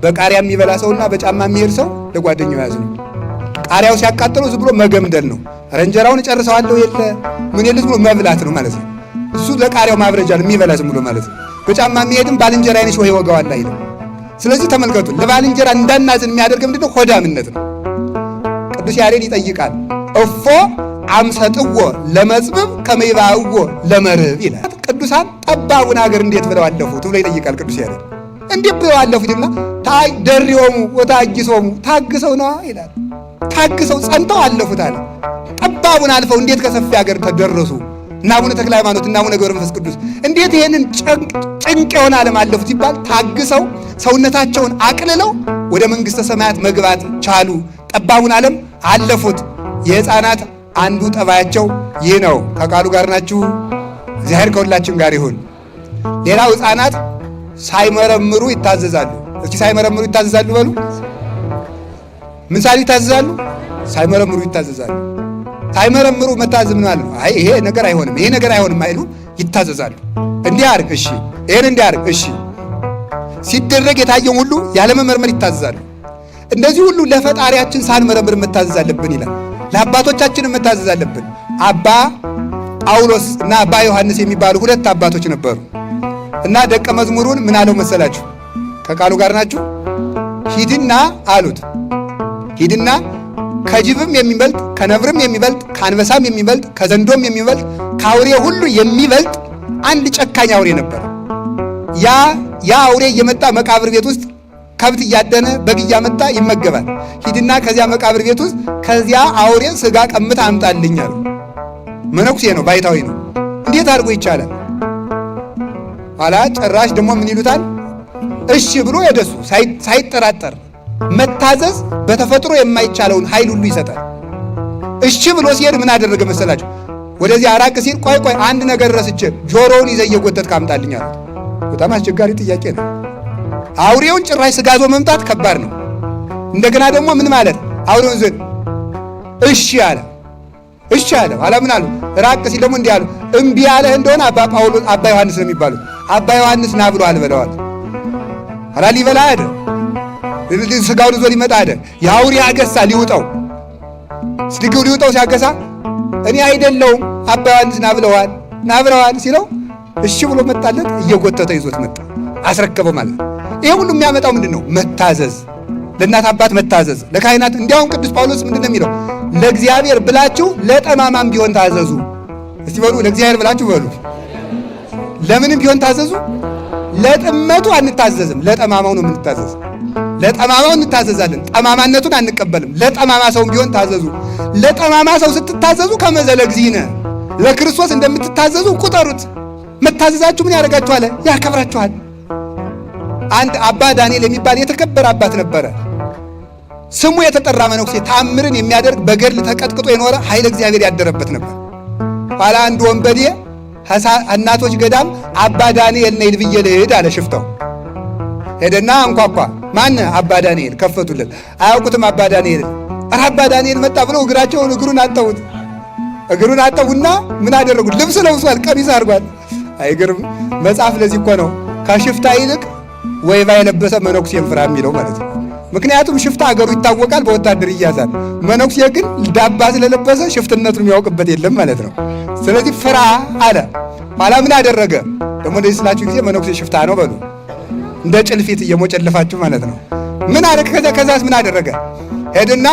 በቃሪያ የሚበላ ሰውና በጫማ የሚሄድ ሰው ለጓደኛው ያዝ ነው። ቃሪያው ሲያቃጥለው ዝም ብሎ መገምደል ነው። እንጀራውን እጨርሰዋለሁ የለ ምን የለ ዝም ብሎ መብላት ነው ማለት ነው። እሱ ለቃሪያው ማብረጃ ነው የሚበላ ዝም ብሎ ማለት ነው። በጫማ የሚሄድም ባልንጀራ አይነሽ ወይ ወጋዋል አይደል። ስለዚህ ተመልከቱ፣ ለባልንጀራ እንዳናዝን የሚያደርግ ምንድነው? ሆዳምነት ነው። ቅዱስ ያሬድ ይጠይቃል። እፎ አምሰጥዎ ለመጽብብ ከመይባእዎ ለመርብ ይላል። ቅዱሳን ጠባቡን ሀገር እንዴት ብለው አለፉት ብሎ ይጠይቃል ቅዱስ ያሬድ። እንዴት ብለው አለፉትና ደሪሆሙ ወታጊሶሙ ታግሰው ነዋ ይላል። ታግሰው ጸንተው አለፉት አለ። ጠባቡን አልፈው እንዴት ከሰፊ ሀገር ተደረሱ? እና አቡነ ተክለ ሃይማኖት እና አቡነ ገብረ መንፈስ ቅዱስ እንዴት ይሄንን ጭንቅ የሆነ ዓለም አለፉት ሲባል ታግሰው ሰውነታቸውን አቅልለው ወደ መንግሥተ ሰማያት መግባት ቻሉ። ጠባቡን ዓለም አለፉት። የሕፃናት አንዱ ጠባያቸው ይህ ነው። ከቃሉ ጋር ናችሁ። እግዚአብሔር ከሁላችን ጋር ይሁን። ሌላው ሕፃናት ሳይመረምሩ ይታዘዛሉ። እስኪ ሳይመረምሩ ይታዘዛሉ በሉ። ምን ሳይሉ ይታዘዛሉ? ሳይመረምሩ ይታዘዛሉ። ሳይመረምሩ መታዘዝ ምን ማለት ነው? አይ ይሄ ነገር አይሆንም፣ ይሄ ነገር አይሆንም አይሉ ይታዘዛሉ። እንዲህ አድርግ እሺ፣ ይሄን እንዲህ አድርግ እሺ። ሲደረግ የታየውን ሁሉ ያለመመርመር ይታዘዛሉ። እንደዚህ ሁሉ ለፈጣሪያችን ሳንመረምር መታዘዝ አለብን ይላል። ለአባቶቻችን መታዘዝ አለብን። አባ ጳውሎስ እና አባ ዮሐንስ የሚባሉ ሁለት አባቶች ነበሩ እና ደቀ መዝሙሩን ምን አለው መሰላችሁ? ከቃሉ ጋር ናችሁ። ሂድና አሉት፣ ሂድና ከጅብም የሚበልጥ ከነብርም የሚበልጥ ከአንበሳም የሚበልጥ ከዘንዶም የሚበልጥ ከአውሬ ሁሉ የሚበልጥ አንድ ጨካኝ አውሬ ነበር። ያ አውሬ እየመጣ መቃብር ቤት ውስጥ ከብት እያደነ በግ እያመጣ ይመገባል። ሂድና ከዚያ መቃብር ቤት ውስጥ ከዚያ አውሬ ስጋ ቀምታ አምጣልኝ አሉ። መነኩሴ ነው፣ ባይታዊ ነው። እንዴት አድርጎ ይቻላል? ኋላ ጭራሽ ደግሞ ምን ይሉታል? እሺ ብሎ የደሱ ሳይጠራጠር መታዘዝ በተፈጥሮ የማይቻለውን ኃይል ሁሉ ይሰጣል። እሺ ብሎ ሲሄድ ምን አደረገ መሰላችሁ? ወደዚህ አራቅ ሲል ቆይ አንድ ነገር ረስቼ ጆሮውን ይዘህ እየጎተት ካምጣልኝ አሉት። በጣም አስቸጋሪ ጥያቄ ነው። አውሬውን ጭራሽ ስጋዞ መምጣት ከባድ ነው። እንደገና ደግሞ ምን ማለት አውሬውን ዘን እሺ አለ። እሺ አለ። ኋላ ምን አሉ? ራቅ ሲል ደግሞ እንዲህ አሉ። እምቢ ያለህ እንደሆነ አባ ዮሐንስ ነው የሚባሉት። አባ ዮሐንስ ና ብሎ አልበለዋል። ኋላ ሊበላ አደ ስጋውን ይዞ ሊመጣ አደ የአውሬ አገሳ ሊውጠው ስድግው ሊውጠው ሲያገሳ እኔ አይደለሁም አባ ዮሐንስ ና ብለዋል ሲለው እሺ ብሎ መጣለት። እየጎተተ ይዞት መጣ፣ አስረከበው ማለት ነው። ይሄ ሁሉ የሚያመጣው ምንድን ነው? መታዘዝ፣ ለእናት አባት መታዘዝ፣ ለካህናት። እንዲያውም ቅዱስ ጳውሎስ ምንድን ነው የሚለው? ለእግዚአብሔር ብላችሁ ለጠማማም ቢሆን ታዘዙ። እስቲ በሉ ለእግዚአብሔር ብላችሁ በሉ። ለምንም ቢሆን ታዘዙ። ለጥመቱ አንታዘዝም፣ ለጠማማው ነው የምንታዘዝ። ለጠማማው እንታዘዛለን፣ ጠማማነቱን አንቀበልም። ለጠማማ ሰውም ቢሆን ታዘዙ። ለጠማማ ሰው ስትታዘዙ ከመዘለ እግዚእነ ለክርስቶስ እንደምትታዘዙ ቁጠሩት። መታዘዛችሁ ምን ያደርጋችኋል? ያከብራችኋል። አንድ አባ ዳንኤል የሚባል የተከበረ አባት ነበረ። ስሙ የተጠራ መነኩሴ፣ ተአምርን የሚያደርግ በገድል ተቀጥቅጦ የኖረ ኃይለ እግዚአብሔር ያደረበት ነበር። ኋላ አንድ ወንበዴ እናቶች ገዳም አባ ዳንኤል ነይ ብዬ ልሂድ አለ። ሽፍታው ሄደና አንኳኳ። ማን? አባ ዳንኤል። ከፈቱለት። አያውቁትም አባ ዳንኤል። ኧረ አባ ዳንኤል መጣ ብለው እግሩን አጠቡት። እግሩን አጠቡና ምን አደረጉት? ልብስ ለብሷል፣ ቀሚስ አድርጓል። አይገርም? መጽሐፍ ለዚህ እኮ ነው ከሽፍታ ይልቅ ወይባ የለበሰ መነኩሴን ፍራ የሚለው ማለት ነው። ምክንያቱም ሽፍታ አገሩ ይታወቃል፣ በወታደር ይያዛል። መነኩሴ ግን ዳባ ስለለበሰ ሽፍትነቱን የሚያውቅበት የለም ማለት ነው። ስለዚህ ፍራ አለ። ኋላ ምን አደረገ? ደግሞ እንደዚህ ስላችሁ ጊዜ መነኩሴ ሽፍታ ነው በሉ፣ እንደ ጭልፊት እየሞጨልፋችሁ ማለት ነው። ምን አደረገ? ከዛስ ምን አደረገ? ሄድና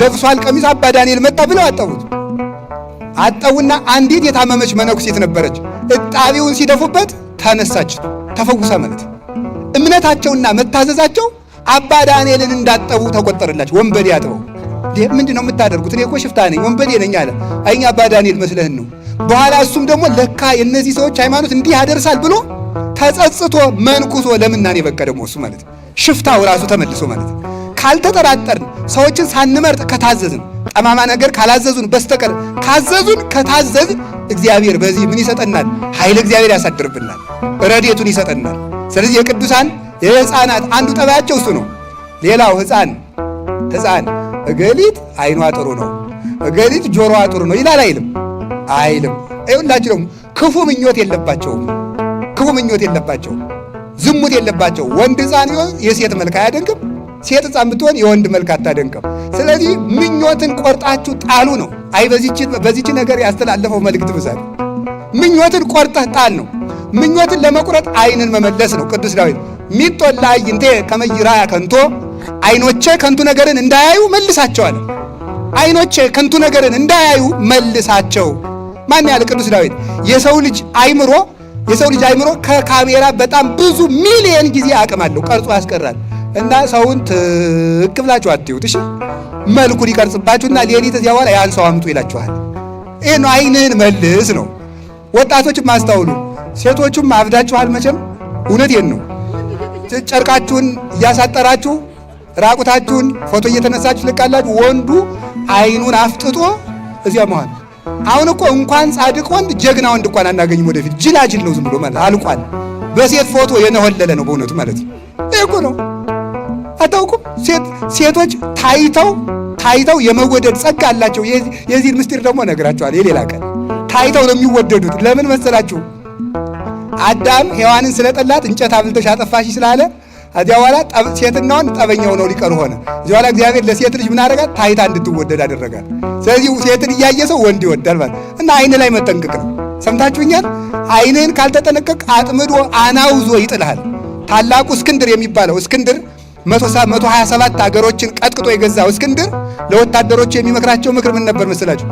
ለብሷል ቀሚስ። አባ ዳንኤል መጣ ብለው አጠቡት። አጠቡና አንዲት የታመመች መነኩሴት ነበረች። እጣቢውን ሲደፉበት ተነሳች፣ ተፈውሳ ማለት ነው። እምነታቸውና መታዘዛቸው አባ ዳንኤልን እንዳጠቡ ተቆጠረላቸው። ወንበዴ አጥበው ምንድን ነው የምታደርጉት? እኔ እኮ ሽፍታ ነኝ ወንበዴ ነኝ አለ። አይ አባ ዳንኤል መስለህን ነው። በኋላ እሱም ደግሞ ለካ የእነዚህ ሰዎች ሃይማኖት እንዲህ ያደርሳል ብሎ ተጸጽቶ መንኩሶ ለምናኔ በቃ ደግሞ እሱ ማለት ነው ሽፍታው ራሱ ተመልሶ ማለት ነው። ካልተጠራጠርን፣ ሰዎችን ሳንመርጥ ከታዘዝን፣ ጠማማ ነገር ካላዘዙን በስተቀር ካዘዙን ከታዘዝን እግዚአብሔር በዚህ ምን ይሰጠናል? ኃይለ እግዚአብሔር ያሳድርብናል፣ ረድኤቱን ይሰጠናል። ስለዚህ የቅዱሳን የሕፃናት አንዱ ጠባያቸው እሱ ነው። ሌላው ሕፃን እገሊት አይኗ ጥሩ ነው፣ እገሊት ጆሮዋ ጥሩ ነው ይላል አይልም? አይልም። ይኸውላችሁ ደግሞ ክፉ ምኞት የለባቸውም፣ ዝሙት የለባቸው። ወንድ ሕፃን ቢሆን የሴት መልክ አያደንቅም፣ ሴት ሕፃን ብትሆን የወንድ መልክ አታደንቅም። ስለዚህ ምኞትን ቆርጣችሁ ጣሉ ነው። አይ በዚች ነገር ያስተላለፈው መልእክት ብዛት ምኞትን ቆርጠህ ጣል ነው። ምኞትን ለመቁረጥ አይንን መመለስ ነው። ቅዱስ ዳዊት ሚጦላ አይንቴ ከመይራ ከንቶ፣ አይኖቼ ከንቱ ነገርን እንዳያዩ መልሳቸዋል። አይኖቼ ከንቱ ነገርን እንዳያዩ መልሳቸው። ማን ያለ ቅዱስ ዳዊት የሰው ልጅ አይምሮ ከካሜራ በጣም ብዙ ሚሊየን ጊዜ አቅም አለው፣ ቀርጾ ያስቀራል። እና ሰውን ትክ ብላችሁ አትዩት እሺ። መልኩን ይቀርጽባችሁና ሌሊት እዚያ በኋላ ያን ሰው አምጡ ይላችኋል። ይሄ ነው አይንህን መልስ ነው። ወጣቶችም አስተውሉ፣ ሴቶቹም አብዳችኋል መቼም። እውነቴን ነው። ጨርቃችሁን እያሳጠራችሁ ራቁታችሁን ፎቶ እየተነሳችሁ ልቃላችሁ። ወንዱ አይኑን አፍጥጦ እዚያ መሃል። አሁን እኮ እንኳን ጻድቅ ወንድ ጀግና ወንድ እንኳን አናገኝም። ወደፊት ጅላጅል ነው ዝም ብሎ ማለት አልቋል። በሴት ፎቶ የነሆለለ ነው በእውነቱ ማለት ነው። ይሄ እኮ ነው። አታውቁም? ሴቶች ታይተው የመወደድ ጸጋ አላቸው። የዚህ ምስጢር ደግሞ እነግራችኋለሁ የሌላ ቀን። ታይተው ነው የሚወደዱት። ለምን መሰላችሁ? አዳም ሔዋንን ስለጠላት እንጨት አብልተሽ አጠፋሽ ስላለ እዚያ በኋላ ሴትና ወንድ ጠበኛው ነው ሊቀር ሆነ። እዚያ በኋላ እግዚአብሔር ለሴት ልጅ ምን አደረጋት? ታይታ እንድትወደድ አደረጋት። ስለዚህ ሴትን እያየ ሰው ወንድ ይወዳል ማለት እና አይን ላይ መጠንቀቅ ነው። ሰምታችሁኛል? አይንህን ካልተጠነቀቅ አጥምዶ አናውዞ ይጥልሃል። ታላቁ እስክንድር የሚባለው እስክንድር 127 ሀገሮችን ቀጥቅጦ የገዛው እስክንድር ለወታደሮቹ የሚመክራቸው ምክር ምን ነበር መስላችሁ?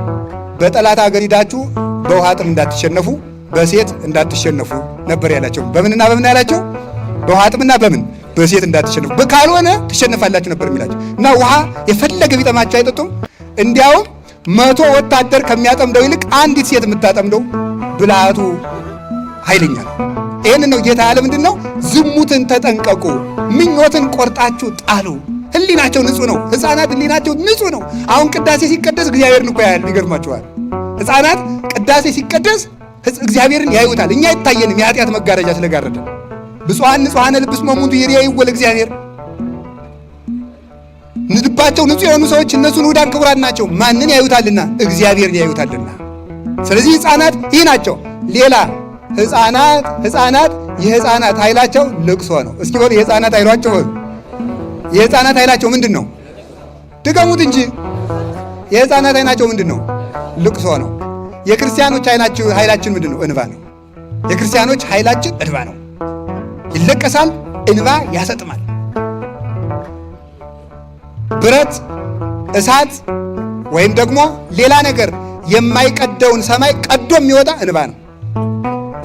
በጠላት ሀገር ሂዳችሁ በውሃ ጥም እንዳትሸነፉ፣ በሴት እንዳትሸነፉ ነበር ያላቸው። በምንና በምን ያላቸው? በውሃ ጥምና በሴት እንዳትሸነፉ፣ ካልሆነ ትሸነፋላችሁ ነበር የሚላቸው። እና ውሃ የፈለገ ቢጠማቸው አይጠጡም። እንዲያውም 100 ወታደር ከሚያጠምደው ይልቅ አንዲት ሴት የምታጠምደው ብልሃቱ ኃይለኛ ነው። ይህንን ነው ጌታ ያለ። ምንድን ነው? ዝሙትን ተጠንቀቁ፣ ምኞትን ቆርጣችሁ ጣሉ። ህሊናቸው ንጹህ ነው። ህፃናት ህሊናቸው ንጹህ ነው። አሁን ቅዳሴ ሲቀደስ እግዚአብሔርን እኮ ያያል። ይገርማችኋል። ህፃናት ቅዳሴ ሲቀደስ እግዚአብሔርን ያዩታል። እኛ አይታየንም፣ የኃጢአት መጋረጃ ስለጋረደ። ብፁዓን ንጹሐነ ልብስ መሙንቱ ይሬእይዎ ለእግዚአብሔር። ልባቸው ንጹህ የሆኑ ሰዎች እነሱን ውዳን ክቡራን ናቸው። ማንን ያዩታልና? እግዚአብሔርን ያዩታልና። ስለዚህ ህፃናት ይህ ናቸው። ሌላ ህፃናት የህፃናት ኃይላቸው ልቅሶ ነው። እስኪ በሉ የህፃናት ኃይላቸው የህፃናት ኃይላቸው ምንድን ነው? ድገሙት እንጂ። የህፃናት ኃይላቸው ምንድን ነው? ልቅሶ ነው። የክርስቲያኖች ኃይላችን ምንድን ነው? እንባ ነው። የክርስቲያኖች ኃይላችን እንባ ነው። ይለቀሳል፣ እንባ ያሰጥማል። ብረት፣ እሳት ወይም ደግሞ ሌላ ነገር የማይቀደውን ሰማይ ቀዶ የሚወጣ እንባ ነው።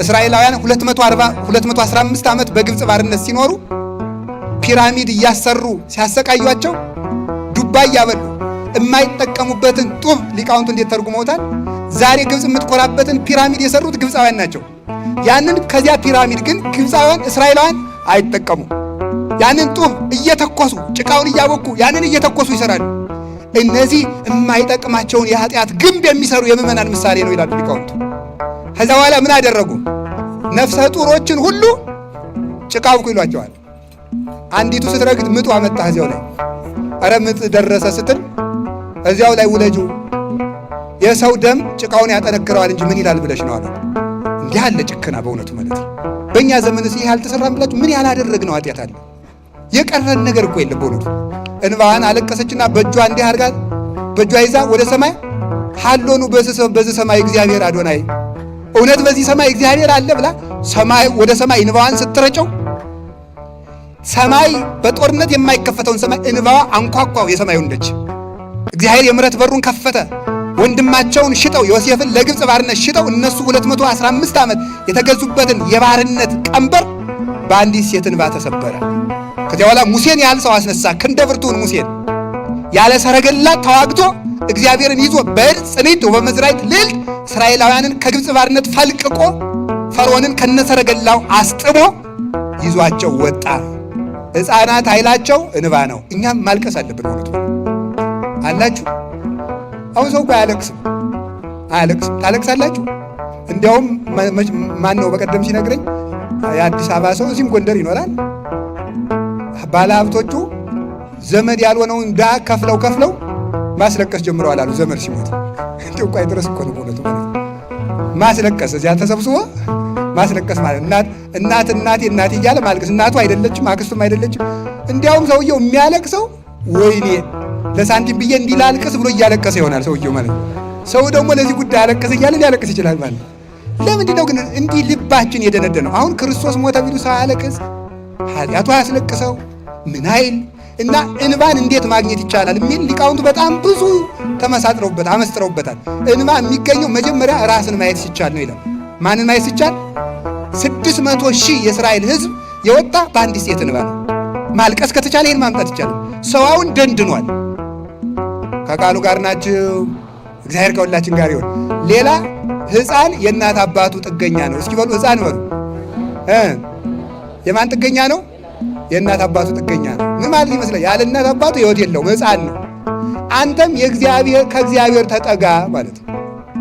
እስራኤላውያን 215 ዓመት በግብፅ ባርነት ሲኖሩ ፒራሚድ እያሰሩ ሲያሰቃዩአቸው ዱባ እያበሉ የማይጠቀሙበትን ጡብ ሊቃውንቱ እንዴት ተርጉመውታል? ዛሬ ግብፅ የምትኮራበትን ፒራሚድ የሰሩት ግብፃውያን ናቸው። ያንን ከዚያ ፒራሚድ ግን ግብፃውያን እስራኤላውያን አይጠቀሙ። ያንን ጡብ እየተኮሱ ጭቃውን እያቦኩ ያንን እየተኮሱ ይሰራሉ። እነዚህ የማይጠቅማቸውን የኃጢአት ግንብ የሚሰሩ የምዕመናን ምሳሌ ነው ይላሉ ሊቃውንቱ። ከዛ በኋላ ምን አደረጉ? ነፍሰ ጡሮችን ሁሉ ጭቃ አብኩ ይሏቸዋል። አንዲቱ ስትረግጥ ምጡ አመጣ። እዚያው ላይ ኧረ ምጥ ደረሰ ስትል እዚያው ላይ ውለጁ፣ የሰው ደም ጭቃውን ያጠነክረዋል እንጂ ምን ይላል ብለሽ ነው አለ። እንዲህ ያለ ጭክና በእውነቱ ማለት ነው። በእኛ ዘመንስ ይህ አልተሰራም ብላችሁ ምን ያላደረግነው ኃጢአት አለ? የቀረን ነገር እኮ የለም በእውነቱ። እንባዋን አለቀሰችና በእጇ እንዲህ አድርጋ በእጇ ይዛ ወደ ሰማይ ሀሎኑ በዚህ ሰማይ እግዚአብሔር አዶናይ፣ እውነት በዚህ ሰማይ እግዚአብሔር አለ ብላ ወደ ሰማይ እንባዋን ስትረጨው ሰማይ በጦርነት የማይከፈተውን ሰማይ እንባዋ አንኳኳው የሰማዩን ደጅ። እግዚአብሔር የምሕረት በሩን ከፈተ። ወንድማቸውን ሽጠው ዮሴፍን ለግብፅ ባርነት ሽጠው እነሱ 215 ዓመት የተገዙበትን የባርነት ቀንበር በአንዲት ሴት እንባ ተሰበረ። ከዚያ በኋላ ሙሴን ያህል ሰው አስነሳ። ክንደ ብርቱን ሙሴን ያለ ሰረገላ ተዋግቶ እግዚአብሔርን ይዞ በጽኒት በመዝራይት ልዕልት እስራኤላውያንን ከግብፅ ባርነት ፈልቅቆ ፈርዖንን ከነሰረገላው አስጥሞ ይዟቸው ወጣ። ሕፃናት ኃይላቸው እንባ ነው። እኛም ማልቀስ አለብን። እውነቱ አላችሁ። አሁን ሰው እኮ አያለቅስም። ታለቅሳላችሁ? እንዲያውም ማን ነው በቀደም ሲነግረኝ የአዲስ አበባ ሰው እዚህም ጎንደር ይኖራል። ባለሀብቶቹ ዘመድ ያልሆነውን ዳ ከፍለው ማስለቀስ ጀምረዋል አሉ። ዘመድ ሲሞት እንዲሁ እኮ አይደረስ እኮ ነው በእውነቱ ማስለቀስ። እዚያ ተሰብስቦ ማስለቀስ ማለት እናቴ እያለ ማልቀስ። እናቱ አይደለችም፣ አክስቱም አይደለችም። እንዲያውም ሰውየው የሚያለቅሰው ወይኔ ለሳንቲም ብዬ እንዲህ ላልቅስ ብሎ እያለቀሰ ይሆናል ሰውየው ማለት ነው። ሰው ደግሞ ለዚህ ጉዳይ አለቀሰ እያለ ሊያለቅስ ይችላል ማለት ነው። ለምንድን ነው ግን እንዲህ ልባችን የደነደነው? አሁን ክርስቶስ ሞተ ቢሉ ሰው አያለቅስ? ኃጢአቱ አያስለቅሰው? ምን አይል? እና እንባን እንዴት ማግኘት ይቻላል የሚል ሊቃውንቱ በጣም ብዙ አመስጥረውበታል። እንባ የሚገኘው መጀመሪያ ራስን ማየት ሲቻል ነው ይላል። ማንን ማየት ሲቻል? 600,000 የእስራኤል ሕዝብ የወጣ በአንዲት ሴት እንባ ነው። ማልቀስ ከተቻለ ይህን ማምጣት ይቻላል። ሰዋውን ደንድኗል። ከቃሉ ጋር ናችሁ። እግዚአብሔር ከሁላችን ጋር ይሁን። ሌላ ሕፃን የእናት አባቱ ጥገኛ ነው። እስኪ በሉ ሕፃን በሉ። የማን ጥገኛ ነው? የእናት አባቱ ጥገኛ ነው። ምን ማለት ይመስላል? ያለ እናት አባቱ ሕይወት የለውም፣ ሕፃን ነው። አንተም ከእግዚአብሔር ተጠጋ ማለት ነው።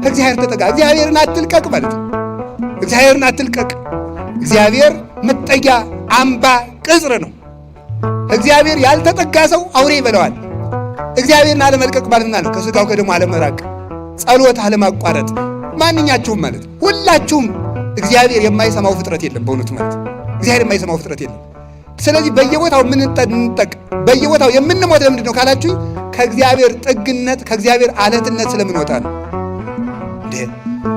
ከእግዚአብሔር ተጠጋ፣ እግዚአብሔርን አትልቀቅ ማለት ነው። እግዚአብሔርን አትልቀቅ። እግዚአብሔር መጠጊያ አምባ ቅጽር ነው። እግዚአብሔር ያልተጠጋ ሰው አውሬ ይበለዋል። እግዚአብሔርን አለመልቀቅ ማለትና ነው ከሥጋው ከደሙ አለመራቅ፣ ጸሎት አለማቋረጥ። ማንኛችሁም ማለት ሁላችሁም እግዚአብሔር የማይሰማው ፍጥረት የለም። በእውነቱ ማለት እግዚአብሔር የማይሰማው ፍጥረት የለም። ስለዚህ በየቦታው በየቦታው የምንሞት ለምንድን ነው ካላችሁኝ፣ ከእግዚአብሔር ጥግነት ከእግዚአብሔር አለትነት ስለምንወጣ ነው።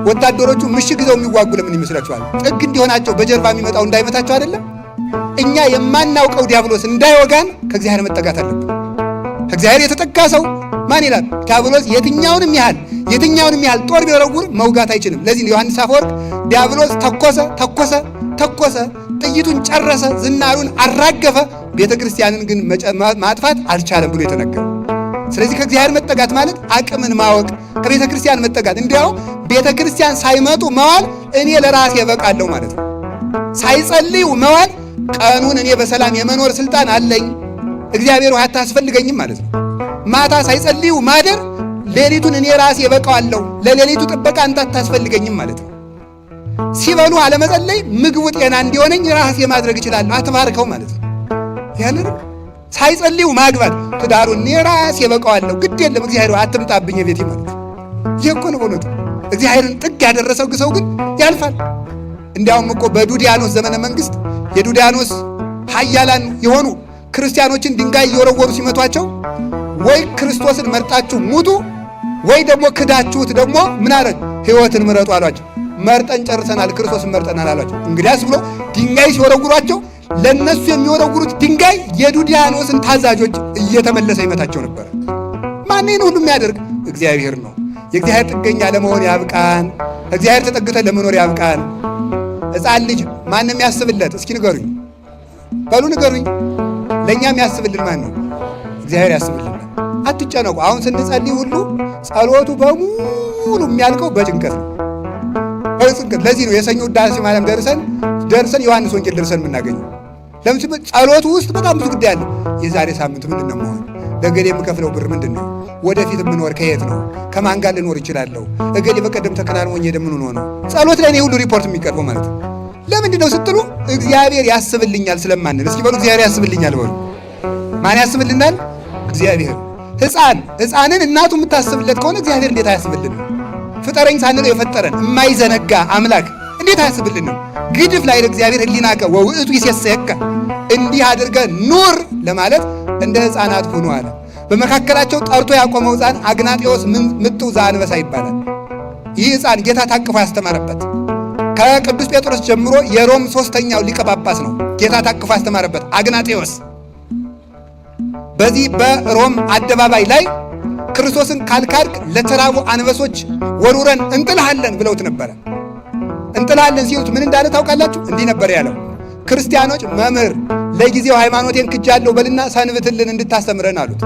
ወታደሮቹ ምሽግ ይዘው የሚዋጉ ለምን ይመስላችኋል? ጥግ እንዲሆናቸው በጀርባ የሚመጣው እንዳይመታቸው አይደለም። እኛ የማናውቀው ዲያብሎስ እንዳይወጋን ከእግዚአብሔር መጠጋት አለብን። ከእግዚአብሔር የተጠጋ ሰው ማን ይላል? ዲያብሎስ የትኛውንም ያህል ጦር ቢወረውር መውጋት አይችልም። ለዚህ ዮሐንስ አፈወርቅ ዲያብሎስ ተኮሰ፣ ጥይቱን ጨረሰ፣ ዝናሩን አራገፈ፣ ቤተ ክርስቲያንን ግን ማጥፋት አልቻለም ብሎ የተነገረው። ስለዚህ ከእግዚአብሔር መጠጋት ማለት አቅምን ማወቅ፣ ከቤተ ክርስቲያን መጠጋት። እንዲያው ቤተ ክርስቲያን ሳይመጡ መዋል እኔ ለራሴ እበቃለሁ ማለት ነው። ሳይጸልዩ መዋል ቀኑን እኔ በሰላም የመኖር ስልጣን አለኝ፣ እግዚአብሔር ውሃ አታስፈልገኝም ማለት ነው። ማታ ሳይጸልዩ ማደር ሌሊቱን እኔ ራሴ እበቃዋለሁ፣ ለሌሊቱ ጥበቃ አንተ አታስፈልገኝም ማለት ነው። ሲበሉ አለመጸለይ ምግቡ ጤና እንዲሆነኝ ራሴ ማድረግ እችላለሁ፣ አትባርከው ማለት ነው። ያንን ሳይጸልዩ ማግባት ትዳሩን እኔ ራሴ እበቃዋለሁ፣ ግድ የለም እግዚአብሔር አትምጣብኝ ቤቴ ማለት ነው። ይህ እኮ ነው በእውነቱ። እግዚአብሔርን ጥግ ያደረሰው ሰው ግን ያልፋል። እንዲያውም እኮ በዱዲያኖስ ዘመነ መንግስት የዱዲያኖስ ኃያላን የሆኑ ክርስቲያኖችን ድንጋይ እየወረወሩ ሲመቷቸው ወይ ክርስቶስን መርጣችሁ ሙቱ ወይ ደግሞ ክዳችሁት ደግሞ ምን አረግ ሕይወትን ምረጡ አሏቸው። መርጠን ጨርሰናል፣ ክርስቶስን መርጠናል አሏቸው። እንግዲያስ ብሎ ድንጋይ ሲወረውሯቸው ለነሱ የሚወረውሩት ድንጋይ የዱዲያኖስን ታዛዦች እየተመለሰ ይመታቸው ነበር። ማንን ሁሉ የሚያደርግ እግዚአብሔር ነው። የእግዚአብሔር ጥገኛ ለመሆን ያብቃን። እግዚአብሔር ተጠግተን ለመኖር ያብቃን። ሕፃን ልጅ ማንም ያስብለት? እስኪ ንገሩኝ፣ በሉ ንገሩኝ። ለእኛም ያስብልን ማን ነው? እግዚአብሔር ያስብልን። አትጨነቁ። አሁን ስንጸልይ ሁሉ ጸሎቱ በሙሉ የሚያልቀው በጭንቀት ነው። ለዚህ ነው የሰኞ ውዳሴ ማርያም ደርሰን ዮሐንስ ወንጌል ደርሰን የምናገኘው። ለምን? ጸሎቱ ውስጥ በጣም ብዙ ጉዳይ አለ። የዛሬ ሳምንት ምንድን ነው መሆን? ለገሌ የምከፍለው ብር ምንድን ነው? ወደፊት የምኖር ከየት ነው? ከማን ጋር ልኖር ይችላለሁ? እገሌ በቀደም ተከናንሞኝ ምን ሆኖ ነው? ጸሎት ላይ ነው ሁሉ ሪፖርት የሚቀርበው ማለት ነው። ለምንድን ነው ስትሉ እግዚአብሔር ያስብልኛል ስለማንል። እስኪ በሉ እግዚአብሔር ያስብልኛል በሉ። ማን ያስብልናል? እግዚአብሔር። ሕፃንን እናቱ የምታስብለት ከሆነ እግዚአብሔር እንዴት አያስብልን? ፍጠረኝ ሳንለው የፈጠረን የማይዘነጋ አምላክ እንዴት አያስብልንም? ግድፍ ላይ ለእግዚአብሔር ህሊናከ ወውእቱ ይሴሰየከ፣ እንዲህ አድርገ ኑር ለማለት እንደ ሕፃናት ሁኑ አለ። በመካከላቸው ጠርቶ ያቆመው ሕፃን አግናጤዎስ ምጡ ዘአንበሳ ይባላል። ይህ ሕፃን ጌታ ታቅፎ ያስተማረበት ከቅዱስ ጴጥሮስ ጀምሮ የሮም 3ኛው ሊቀ ጳጳስ ነው። ጌታ ታቅፎ ያስተማረበት አግናጤዎስ በዚህ በሮም አደባባይ ላይ ክርስቶስን ካልካድክ ለተራቡ አንበሶች ወሩረን እንጥልሃለን ብለውት ነበረ። እንጥልሃለን ሲሉት ምን እንዳለ ታውቃላችሁ? እንዲህ ነበር ያለው፣ ክርስቲያኖች መምህር ለጊዜው ሃይማኖቴን ክጃለሁ በልና ሰንብትልን እንድታስተምረን አሉት።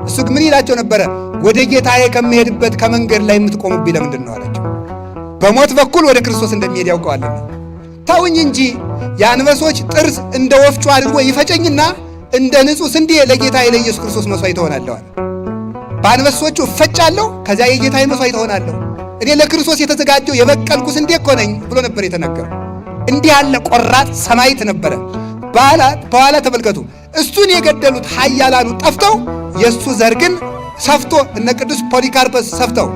እሱ ግን ምን ይላቸው ነበረ? ወደ ጌታዬ ከመሄድበት ከመንገድ ላይ የምትቆሙብኝ ለምንድን ነው አላቸው። በሞት በኩል ወደ ክርስቶስ እንደሚሄድ ያውቀዋልና ተውኝ እንጂ የአንበሶች ጥርስ እንደ ወፍጮ አድርጎ ይፈጨኝና እንደ ንጹሕ ስንዴ ለጌታዬ ለኢየሱስ ክርስቶስ መስዋዕት እሆናለሁ አለ። በአንበሶቹ እፈጫለሁ፣ ከዚያ የጌታዬ መስዋዕት እሆናለሁ። እኔ ለክርስቶስ የተዘጋጀው የበቀልኩ ስንዴ እኮ ነኝ ብሎ ነበር የተናገረው። እንዲህ ያለ ቆራጥ ሰማዕት ነበረ። በኋላ ተመልከቱ፣ እሱን የገደሉት ኃያላኑ ጠፍተው የእሱ ዘር ግን ሰፍቶ እነ ቅዱስ ፖሊካርፐስ ሰፍተው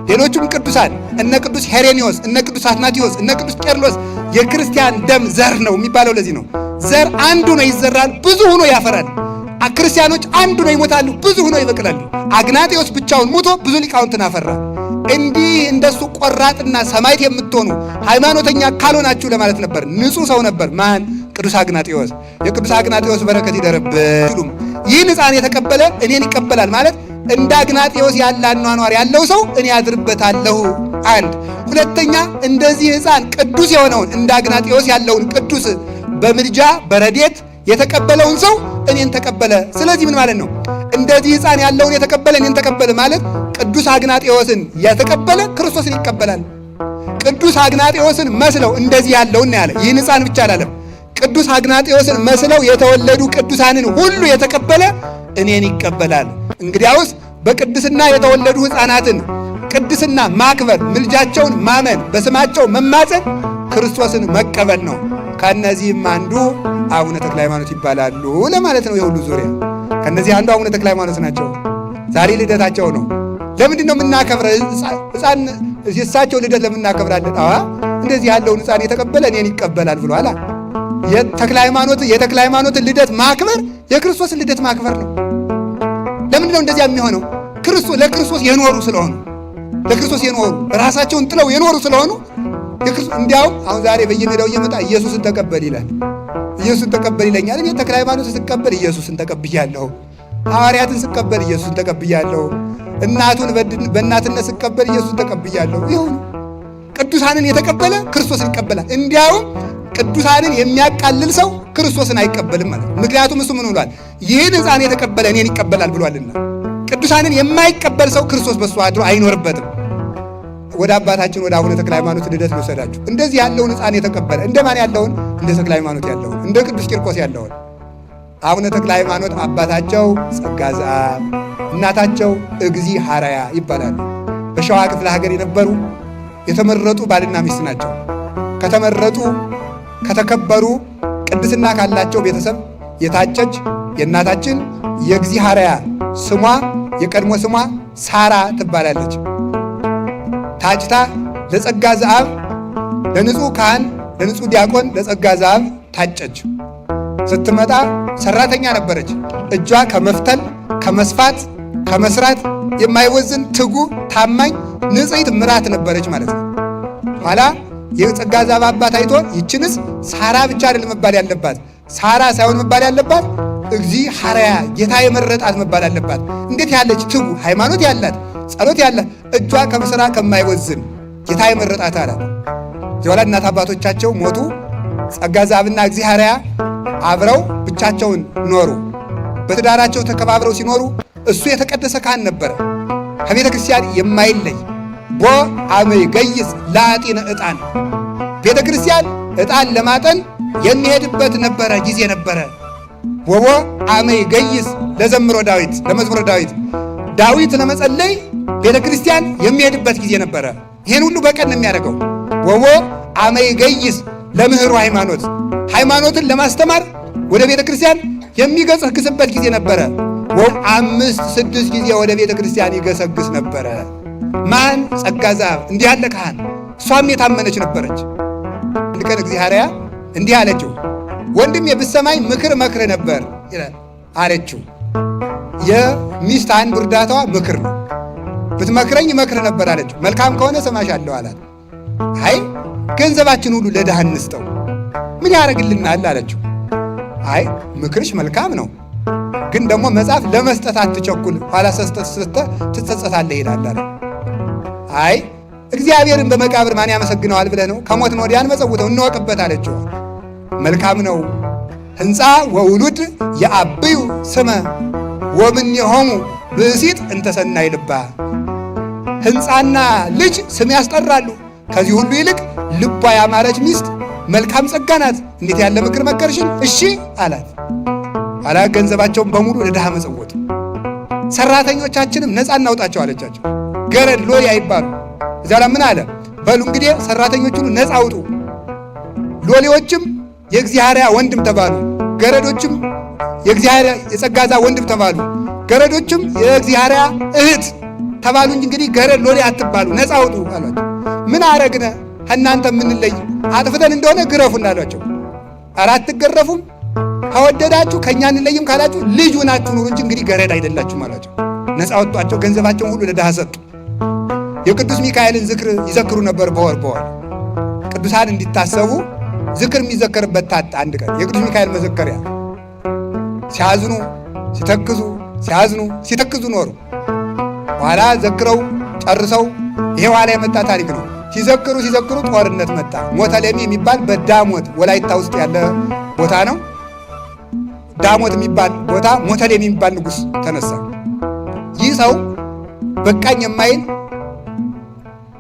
ሌሎቹም ቅዱሳን እነ ቅዱስ ሄሬኒዮስ፣ እነ ቅዱስ አትናቴዎስ፣ እነ ቅዱስ ቄርሎስ የክርስቲያን ደም ዘር ነው የሚባለው ለዚህ ነው። ዘር አንዱ ነው ይዘራል፣ ብዙ ሆኖ ያፈራል። ክርስቲያኖች አንዱ ነው ይሞታሉ፣ ብዙ ሆኖ ይበቅላሉ። አግናጤዎስ ብቻውን ሞቶ ብዙ ሊቃውንትን አፈራ። እንዲህ እንደሱ ቆራጥና ሰማዕት የምትሆኑ ሃይማኖተኛ ካልሆናችሁ ለማለት ነበር። ንጹሕ ሰው ነበር። ማን? ቅዱስ አግናጤዎስ። የቅዱስ አግናጤዎስ በረከት ይደርብን። ይህን ሕፃን የተቀበለ እኔን ይቀበላል ማለት እንደ አግናጤዎስ ያለ አኗኗር ያለው ሰው እኔ አድርበታለሁ። አንድ ሁለተኛ፣ እንደዚህ ሕፃን ቅዱስ የሆነውን እንደ አግናጤዎስ ያለውን ቅዱስ በምልጃ በረዴት የተቀበለውን ሰው እኔን ተቀበለ። ስለዚህ ምን ማለት ነው? እንደዚህ ሕፃን ያለውን የተቀበለ እኔን ተቀበለ ማለት ቅዱስ አግናጤዎስን የተቀበለ ክርስቶስን ይቀበላል። ቅዱስ አግናጤዎስን መስለው እንደዚህ ያለውን ያለ ይህን ሕፃን ብቻ አላለም። ቅዱስ አግናጤዎስን መስለው የተወለዱ ቅዱሳንን ሁሉ የተቀበለ እኔን ይቀበላል። እንግዲያውስ በቅድስና የተወለዱ ሕፃናትን ቅድስና ማክበር፣ ምልጃቸውን ማመን፣ በስማቸው መማፀን ክርስቶስን መቀበል ነው። ከነዚህም አንዱ አቡነ ተክለ ሃይማኖት ይባላሉ ለማለት ነው። የሁሉ ዙሪያ ከነዚህ አንዱ አቡነ ተክለ ሃይማኖት ናቸው። ዛሬ ልደታቸው ነው። ለምንድን ነው የምናከብረው? ሕፃን የእሳቸው ልደት ለምን እናከብራለን? እንደዚህ ያለውን ሕፃን የተቀበለ እኔን ይቀበላል ብሏል። የተክለ ሃይማኖትን ልደት ማክበር የክርስቶስን ልደት ማክበር ነው። ለምንድን ነው እንደዚያ የሚሆነው? ለክርስቶስ የኖሩ ስለሆኑ፣ ለክርስቶስ የኖሩ ራሳቸውን ጥለው የኖሩ ስለሆኑ እንዲያውም አሁን ዛሬ በየሜዳው እየመጣ ኢየሱስን ተቀበል ይላል። ኢየሱስን ተቀበል ይለኛል። እኔ ተክለ ሃይማኖትን ስቀበል ኢየሱስን ተቀብያለሁ። ሐዋርያትን ስቀበል ኢየሱስን ተቀብያለሁ። እናቱን በእናትነት ስቀበል ኢየሱስን ተቀብያለሁ። ይሁን ቅዱሳንን የተቀበለ ክርስቶስን ይቀበላል። እንዲያውም ቅዱሳንን የሚያቃልል ሰው ክርስቶስን አይቀበልም ማለት። ምክንያቱም እሱ ምን ብሏል? ይህን ሕፃን የተቀበለ እኔን ይቀበላል ብሏልና። ቅዱሳንን የማይቀበል ሰው ክርስቶስ በሱ አድሮ አይኖርበትም። ወደ አባታችን ወደ አቡነ ተክለ ሃይማኖት ልደት ልወሰዳችሁ። እንደዚህ ያለውን ሕፃን የተቀበለ እንደማን ያለውን? እንደ ተክለ ሃይማኖት ያለውን፣ እንደ ቅዱስ ቂርቆስ ያለውን። አቡነ ተክለ ሃይማኖት አባታቸው ጸጋ ዘአብ፣ እናታቸው እግዚ ሐረያ ይባላሉ። በሸዋ ክፍለ ሀገር የነበሩ የተመረጡ ባልና ሚስት ናቸው። ከተመረጡ ከተከበሩ ቅድስና ካላቸው ቤተሰብ የታጨች የእናታችን የእግዚ ሐረያ ስሟ የቀድሞ ስሟ ሳራ ትባላለች። ታጭታ ለጸጋ ዘአብ ለንጹሕ ካህን ለንጹሕ ዲያቆን ለጸጋ ዘአብ ታጨች። ስትመጣ ሰራተኛ ነበረች። እጇ ከመፍተል ከመስፋት ከመስራት የማይወዝን ትጉ ታማኝ ንጽሕት ምራት ነበረች ማለት ነው። ኋላ የጸጋ ዘአብ አባት አይቶ ይችንስ ሳራ ብቻ አይደል መባል ያለባት፣ ሳራ ሳይሆን መባል ያለባት እግዚ ሐረያ ጌታ የመረጣት መባል አለባት። እንዴት ያለች ትጉ ሃይማኖት ያላት ጸሎት ያላት እጇ ከመስራ ከማይወዝን ጌታ የመረጣት አላት። የኋላ እናት አባቶቻቸው ሞቱ። ጸጋ ዘአብና እግዚ ሐረያ አብረው ብቻቸውን ኖሩ። በትዳራቸው ተከባብረው ሲኖሩ እሱ የተቀደሰ ካህን ነበረ፣ ከቤተ ክርስቲያን የማይለይ ቦ አመይ ገይዝ ለአጢነ ዕጣን፣ ቤተ ክርስቲያን ዕጣን ለማጠን የሚሄድበት ነበረ ጊዜ ነበረ። ወቦ አመይ ገይዝ ለዘምሮ ዳዊት ለመዝሙረ ዳዊት፣ ዳዊት ለመጸለይ ቤተ ክርስቲያን የሚሄድበት ጊዜ ነበረ። ይህን ሁሉ በቀን ነው የሚያደርገው። ወቦ አመይ ገይዝ ለምህሩ ሃይማኖት፣ ሃይማኖትን ለማስተማር ወደ ቤተ ክርስቲያን የሚገሰግስበት ጊዜ ነበረ። 5-6 ጊዜ ወደ ቤተ ክርስቲያን ይገሰግስ ነበረ። ማን? ጸጋ ዘአብ። እንዲህ ያለ ካህን። እሷም የታመነች ነበረች። አንድ ቀን እግዚ ሐረያ እንዲህ አለችው፣ ወንድሜ ብትሰማኝ ምክር መክር ነበር አለችው። የሚስት አንድ እርዳታዋ ምክር ነው። ብትመክረኝ መክር ነበር አለችው። መልካም ከሆነ ሰማሻለሁ አላት። አይ ገንዘባችን ሁሉ ለድሃ እንስጠው ምን ያደርግልናል አለችው። አይ ምክርሽ መልካም ነው፣ ግን ደግሞ መጽሐፍ ለመስጠት አትቸኩል፣ ኋላ ትጸጸታለህ ይላል አለ። አይ እግዚአብሔርን በመቃብር ማን ያመሰግነዋል ብለህ ነው? ከሞትን ወዲያ እንመጸውተው እንወቅበት አለችው። መልካም ነው። ሕንፃ ወውሉድ የአብዩ ስመ ወምኔሆሙ ብእሲት እንተሰናይ ልባ። ሕንፃና ልጅ ስም ያስጠራሉ። ከዚህ ሁሉ ይልቅ ልቧ ያማረች ሚስት መልካም ጸጋ ናት። እንዴት ያለ ምክር መከርሽን! እሺ አላት። ኋላ ገንዘባቸውን በሙሉ ለድሃ መጸወቱ። ሰራተኞቻችንም ነፃ እናውጣቸው አለቻቸው። ገረድ ሎሌ አይባሉ። እዚያ ላይ ምን አለ? በሉ እንግዲህ ሰራተኞች ሁሉ ነፃ አውጡ። ሎሌዎችም የእግዚ ሐረያ ወንድም ተባሉ፣ ገረዶችም የእግዚ ሐረያ የጸጋ ዘአብ ወንድም ተባሉ፣ ገረዶችም የእግዚ ሐረያ እህት ተባሉ እንጂ እንግዲህ ገረድ ሎሌ አትባሉ፣ ነፃ አውጡ አሏቸው። ምን አረግነ እናንተ የምንለይ አጥፍተን እንደሆነ ግረፉ እንዳሏቸው። ኧረ አትገረፉም፣ ከወደዳችሁ ከእኛ እንለይም ካላችሁ ልጅ ሆናችሁ ኑሩ እንጂ እንግዲህ ገረድ አይደላችሁም አሏቸው። ነፃ ወጧቸው። ገንዘባቸውን ሁሉ ለድሃ ሰጡ። የቅዱስ ሚካኤልን ዝክር ይዘክሩ ነበር። በወር ቅዱሳን እንዲታሰቡ ዝክር የሚዘከርበት ታጣ። አንድ ቀን የቅዱስ ሚካኤል መዘከሪያ ሲያዝኑ ሲተክዙ ሲያዝኑ ሲተክዙ ኖሩ። ኋላ ዘክረው ጨርሰው ይሄ ኋላ የመጣ ታሪክ ነው። ሲዘክሩ ጦርነት መጣ። ሞተሌሚ የሚባል በዳሞት ወላይታ ውስጥ ያለ ቦታ ነው። ዳሞት የሚባል ቦታ ሞተሌሚ የሚባል ንጉሥ ተነሳ። ይህ ሰው በቃኝ የማይል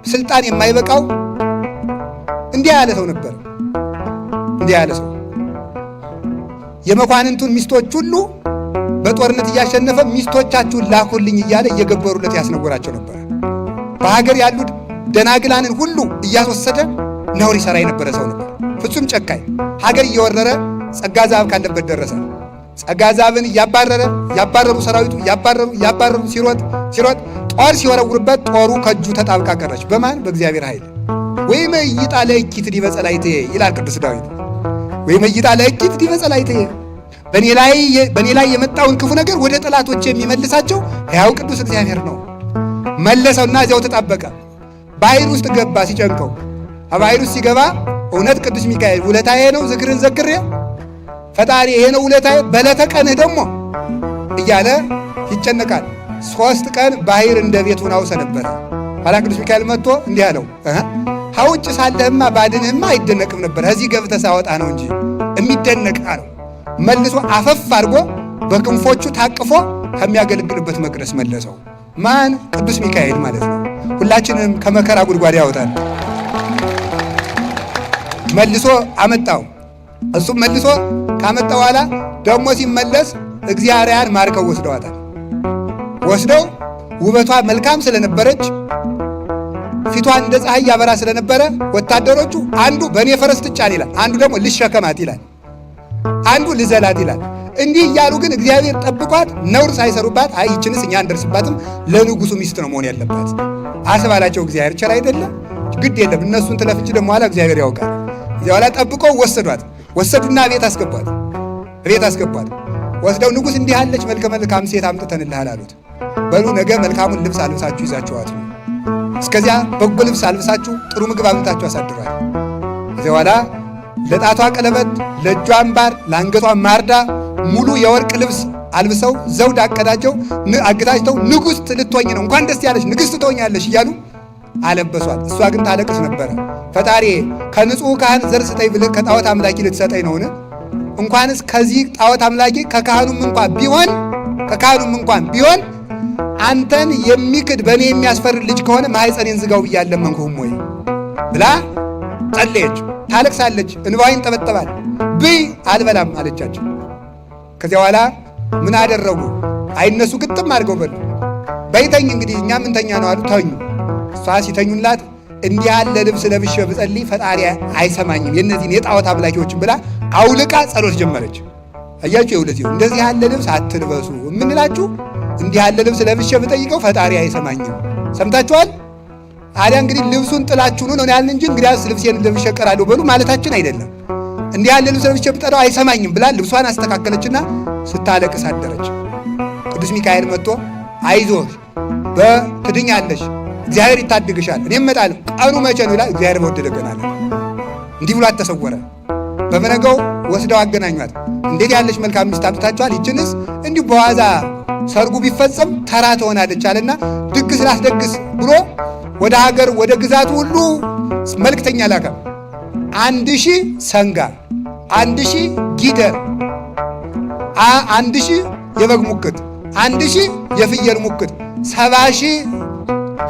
ስልጣን የማይበቃው እንዲህ ያለ ሰው ነበር። እንዲህ ያለ ሰው የመኳንንቱን ሚስቶች ሁሉ በጦርነት እያሸነፈ ሚስቶቻችሁን ላኩልኝ እያለ እየገበሩለት ያስነጎራቸው ነበር። በሀገር ያሉ ደናግላንን ሁሉ እያስወሰደ ነውር ይሰራ የነበረ ሰው ነበር። ፍጹም ጨካኝ፣ ሀገር እየወረረ ጸጋ ዛብ ካለበት ደረሰ። ጸጋ ዛብን እያባረሩ ሰራዊቱ እያባረሩ ሲሮጥ ጦር ሲወረውርበት ጦሩ ከእጁ ተጣብቃ ቀረች። በማን? በእግዚአብሔር ኃይል። ወይም ይጣ ለእኪት ዲበ ጸላእትየ ይላል ቅዱስ ዳዊት። ወይም ይጣ ለእኪት ዲበ ጸላእትየ፣ በእኔ ላይ የመጣውን ክፉ ነገር ወደ ጠላቶች የሚመልሳቸው ሕያው ቅዱስ እግዚአብሔር ነው። መለሰውና እዚያው ተጣበቀ። ባሕር ውስጥ ገባ ሲጨንቀው። ባሕር ውስጥ ሲገባ እውነት ቅዱስ ሚካኤል ውለታዬ ነው ዝክርን ዘክሬ ፈጣሪ ይሄ ነው ውለታዬ በዕለተ ቀንህ ደግሞ እያለ ይጨነቃል። 3 ቀን ባሕር እንደ ቤት ሆና ሰነበተ። ኋላ ቅዱስ ሚካኤል መጥቶ እንዲህ አለው፣ ሀውጭ ሳለህማ ባድንህማ አይደነቅም ነበር፣ እዚህ ገብተህ ሳወጣ ነው እንጂ የሚደነቅ አለው። መልሶ አፈፍ አድርጎ በክንፎቹ ታቅፎ ከሚያገለግልበት መቅደስ መለሰው። ማን? ቅዱስ ሚካኤል ማለት ነው። ሁላችንም ከመከራ ጉድጓድ ያወጣል። መልሶ አመጣው። እሱም መልሶ ካመጣ በኋላ ደግሞ ሲመለስ እግዚአብሔርን ማርከው ወስደዋታል። ወስደው ውበቷ መልካም ስለነበረች ፊቷን እንደ ፀሐይ ያበራ ስለነበረ ወታደሮቹ አንዱ በእኔ ፈረስ ትጫን ይላል፣ አንዱ ደግሞ ልሸከማት ይላል፣ አንዱ ልዘላት ይላል። እንዲህ እያሉ ግን እግዚአብሔር ጠብቋት ነውር ሳይሰሩባት አይ ይችንስ እኛ አንደርስባትም ለንጉሱ ሚስት ነው መሆን ያለባት አስባላቸው። እግዚአብሔር ቸር አይደለም? ግድ የለም እነሱን ትለፍ እንጂ ደግሞ ኋላ እግዚአብሔር ያውቃል። እዚያ ኋላ ጠብቀው ወሰዱና ቤት አስገቧት። ወስደው ንጉሥ እንዲህ ያለች መልከ መልካም ሴት አምጥተንልሃል አሉት። በሉ ነገ መልካሙን ልብስ አልብሳችሁ ይዛችኋት ነው። እስከዚያ በጎ ልብስ አልብሳችሁ ጥሩ ምግብ አብልታችሁ አሳድሯል። እዚያ ኋላ ለጣቷ ቀለበት፣ ለእጇ አምባር፣ ለአንገቷ ማርዳ ሙሉ የወርቅ ልብስ አልብሰው ዘውድ አገታጅተው ንጉሥ ልትሆኝ ነው እንኳን ደስ ያለሽ ንግሥት ትሆኛለሽ እያሉ አለበሷት። እሷ ግን ታለቅስ ነበረ። ፈጣሪ ከንጹሕ ካህን ዘር ስጠኝ ብለህ ከጣዖት አምላኪ ልትሰጠኝ ነውን? እንኳንስ ከዚህ ጣዖት አምላኪ ከካህኑም እንኳን ቢሆን አንተን የሚክድ በእኔ የሚያስፈርድ ልጅ ከሆነ ማኅፀኔን ዝጋው ብዬ አልለመንኩህም ወይ ብላ ጸለየች። ታለቅሳለች፣ እንባዋን ይንጠበጠባል። ብይ አልበላም አለቻቸው። ከዚያ በኋላ ምን አደረጉ? አይነሱ ግጥም አድርገው በሉ። በይተኝ እንግዲህ እኛ ምንተኛ ነው አሉ። ተኙ። እሷ ሲተኙላት እንዲህ ያለ ልብስ ለብሼ ብጸልይ ፈጣሪ አይሰማኝም የእነዚህን የጣዖት አምላኪዎችን ብላ አውልቃ ጸሎት ጀመረች። አያችሁ፣ ይኸውልህ እንደዚህ ያለ ልብስ አትልበሱ የምንላችሁ እንዲህ ያለ ልብስ ለብሼ ብጠይቀው ፈጣሪ አይሰማኝም። ሰምታችኋል? ታዲያ እንግዲህ ልብሱን ጥላችሁ ነው ያልን እንጂ እንግዲያስ ልብሴን ለብሼ እቀራለሁ በሉ ማለታችን አይደለም። እንዲህ ያለ ልብስ ለብሼ ብጠራው አይሰማኝም ብላ ልብሷን አስተካከለችና ስታለቅስ አደረች። ቅዱስ ሚካኤል መጥቶ አይዞሽ በትድኛለሽ፣ እግዚአብሔር ይታድግሻል፣ እኔም እመጣለሁ። ቀኑ መቼ ነው ይላል። እግዚአብሔር በወደደ ቀን አለ። እንዲህ ብሎ ተሰወረ። በመነገው ወስደው አገናኟት። እንዴት ያለሽ መልካም ሚስት አምጥታችኋል፣ ይችንስ እንዲሁ በዋዛ ሰርጉ ቢፈጸም ተራ ትሆናለች አለና ድግስ ላስደግስ ብሎ ወደ ሀገር ወደ ግዛቱ ሁሉ መልክተኛ ላከ። 1000 ሰንጋ፣ 1000 ጊደር፣ 1000 የበግ ሙክት፣ 1000 የፍየል ሙክት፣ 70,000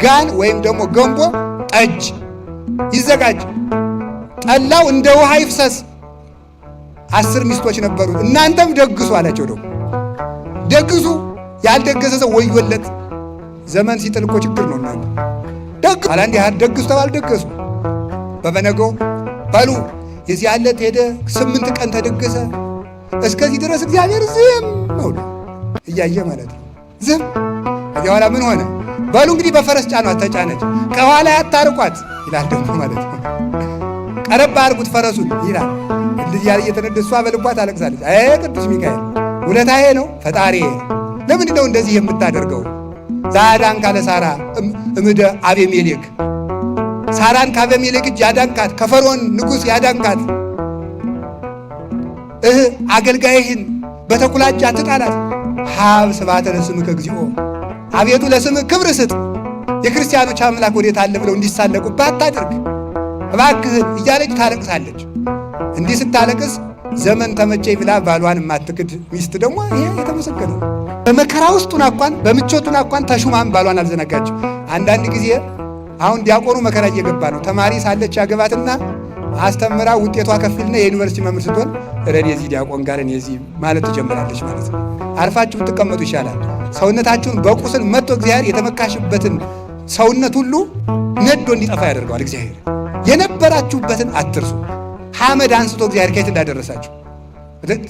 ጋን ወይም ደግሞ ገንቦ ጠጅ ይዘጋጅ፣ ጠላው እንደ ውሃ ይፍሰስ። 10 ሚስቶች ነበሩ፣ እናንተም ደግሱ አላቸው። ደግሞ ደግሱ፣ ያልደገሰ ሰው ወዮለት። ዘመን ሲጥል እኮ ችግር ነው። እናንተ ደግሱ አላ እንዲህ ደግሱ ተባል፣ ደገሱ። በበነገው በሉ የዚህ ያለት ሄደ 8 ቀን ተደገሰ። እስከዚህ ድረስ እግዚአብሔር ዝም ነው እያየ ማለት ነው። ዝም። ከዚያ በኋላ ምን ሆነ? በሉ እንግዲህ በፈረስ ጫኗት፣ ተጫነች። ከኋላ ያታርቋት ይላል ደግሞ ማለት ነው። ቀረብ አድርጉት ፈረሱን ይላል። እንዲህ ያለ እየተነደሱ በልቧ ታለቅሳለች። አይ ቅዱስ ሚካኤል ውለታዬ ነው ፈጣሪ፣ ለምንድን ነው እንደዚህ የምታደርገው? ዛዳን ካለ ሳራ እምደ አቤሜሌክ፣ ሳራን ከአቤሜሌክ እጅ ያዳንካት፣ ከፈርዖን ንጉሥ ያዳንካት፣ አገልጋይህን በተኩላ እጅ አትጣላት። ሀብ ስብሐተ ለስምከ እግዚኦ፣ አቤቱ ለስምህ ክብር ስጥ፣ የክርስቲያኖች አምላክ ወዴት አለ ብለው እንዲሳለቁብህ አታድርግ እባክህን እያለች ታለቅሳለች። እንዲህ ስታለቅስ ዘመን ተመቸኝ ብላ ባሏን የማትክድ ሚስት ደግሞ ይሄ የተመሰገነ ነው። በመከራ ውስጡን እንኳን በምቾቱን እንኳን ተሹማም ባሏን አልዘነጋችም። አንዳንድ ጊዜ አሁን ዲያቆኑ መከራ እየገባ ነው። ተማሪ ሳለች ያገባትና አስተምራ ውጤቷ ከፊልና የዩኒቨርሲቲ መምህር ስትሆን ረድ የዚህ ዲያቆን ጋር የዚህ ማለት ትጀምራለች ማለት ነው። አርፋችሁ ብትቀመጡ ይሻላል። ሰውነታችሁን በቁስል መጥቶ እግዚአብሔር የተመካሽበትን ሰውነት ሁሉ ነዶ እንዲጠፋ ያደርገዋል። እግዚአብሔር የነበራችሁበትን አትርሱ። ሐመድ አንስቶ እግዚአብሔር ከየት እንዳደረሳችሁ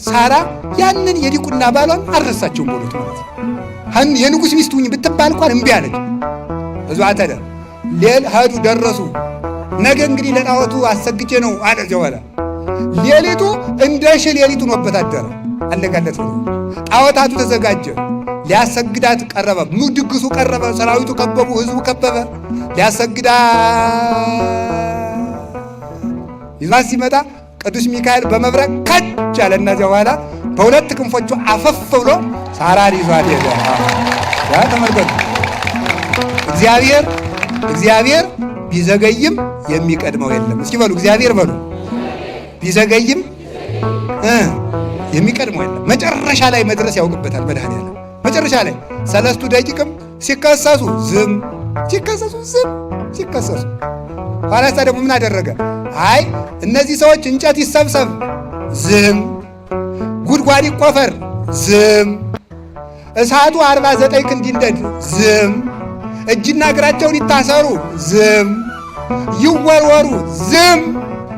ሳራ ያንን የዲቁና ባሏን አልረሳችሁም ብሎት ማለት ነው። የንጉሥ ሚስት ሁኚ ብትባል እንኳን እምቢ አለች። እዙ አተደ ሌል ሄዱ ደረሱ። ነገ እንግዲህ ለጣዖቱ አሰግጄ ነው አለ። በኋላ ሌሊቱ እንደ ሽል ሌሊቱን ወበት አደረ። አለቀለት ነው። ጣዖታቱ ተዘጋጀ። ሊያሰግዳት ቀረበ። ድግሱ ቀረበ። ሰራዊቱ ከበቡ። ህዝቡ ከበበ። ሊያሰግዳ ይዟት ሲመጣ ቅዱስ ሚካኤል በመብረቅ ከች አለ። እነዚያ በኋላ በሁለት ክንፎቹ አፈፍ ብሎ ሳራን ይዟት ሄደ። ያ ተመልከቱ። እግዚአብሔር ቢዘገይም የሚቀድመው የለም። እስኪ በሉ እግዚአብሔር በሉ። ቢዘገይም የሚቀድመው የለም። መጨረሻ ላይ መድረስ ያውቅበታል መድኃኒዓለም። መጨረሻ ላይ 3 ደቂቅም ሲከሰሱ ዝም ሲከሰሱ ኋላሳ ደግሞ ምን አደረገ? አይ እነዚህ ሰዎች እንጨት ይሰብሰብ ዝም፣ ጉድጓድ ይቆፈር ዝም፣ እሳቱ 49 ክንድ ይንደድ ዝም፣ እጅና እግራቸውን ይታሰሩ ዝም፣ ይወርወሩ ዝም።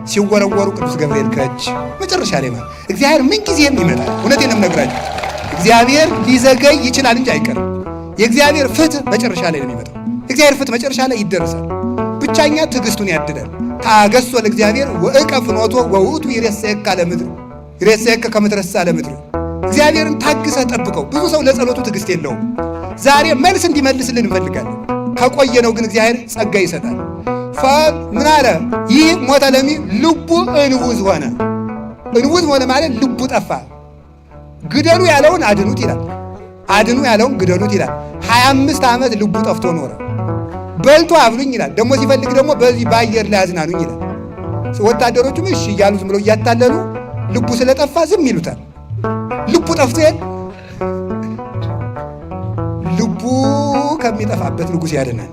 ሲወረወሩ ቅዱስ ገብርኤል ከች። መጨረሻ ላይ ማለት እግዚአብሔር ምን ጊዜም ይመጣል። እውነቴን ነው የምነግራችሁ። እግዚአብሔር ሊዘገይ ይችላል እንጂ አይቀርም። የእግዚአብሔር ፍትህ መጨረሻ ላይ ነው የሚመጣው። እግዚአብሔር ፍትህ መጨረሻ ላይ ይደረሳል። ብቻኛ ትዕግስቱን ያድላል። ታገሶ ለእግዚአብሔር ወእቀፍ ፍኖቶ ወውእቱ ይሬሰየከ ለምድር ይሬሰየከ ከመ ትሬስሳ ለምድር። እግዚአብሔርን ታግሰህ ጠብቀው። ብዙ ሰው ለጸሎቱ ትዕግስት የለውም። ዛሬ መልስ እንዲመልስልን እንፈልጋለን። ከቆየነው ግን እግዚአብሔር ጸጋ ይሰጣል። ምን አለ? ይህ ሞተ ለሚ ልቡ እንውዝ ሆነ። እንውዝ ሆነ ማለት ልቡ ጠፋ። ግደሉ ያለውን አድኑት ይላል። አድኑ ያለውን ግደሉት ይላል። 25 ዓመት ልቡ ጠፍቶ ኖረ። በልቶ አብሉኝ ይላል። ደግሞ ሲፈልግ ደግሞ በዚህ በአየር ላይ አዝናኑኝ ይላል። ወታደሮቹም እሺ እያሉ ዝም ብለው እያታለሉ ልቡ ስለጠፋ ዝም ይሉታል። ልቡ ጠፍቶ ልቡ ከሚጠፋበት ንጉሥ ያድናል።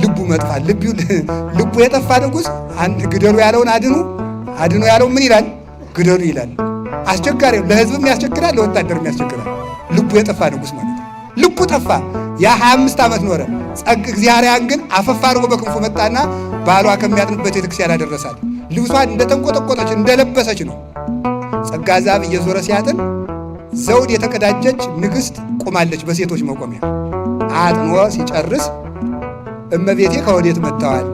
ልቡ መጥፋት ልቡ የጠፋ ንጉሥ ግደሉ ያለውን አድኑ ያለውን ምን ይላል? ግደሉ ይላል። አስቸጋሪ ለሕዝብም ያስቸግራል፣ ለወታደርም ያስቸግራል። ልቡ የጠፋ ንጉሥ ማለት ነው። ልቡ ጠፋ። ያ 25 ዓመት ኖረ። እግዚአብሔርን ግን አፈፍ አድርጎ በክንፉ መጣና ባሏ ከሚያጥንበት ቤተክርስቲያን አደረሳት። ልብሷን እንደተንቆጠቆጠች እንደለበሰች ነው። ጸጋ ዛብ እየዞረ ሲያጥን ዘውድ የተቀዳጀች ንግሥት ቆማለች በሴቶች መቆሚያ። አጥኖ ሲጨርስ እመቤቴ ከወዴት መጥተዋል?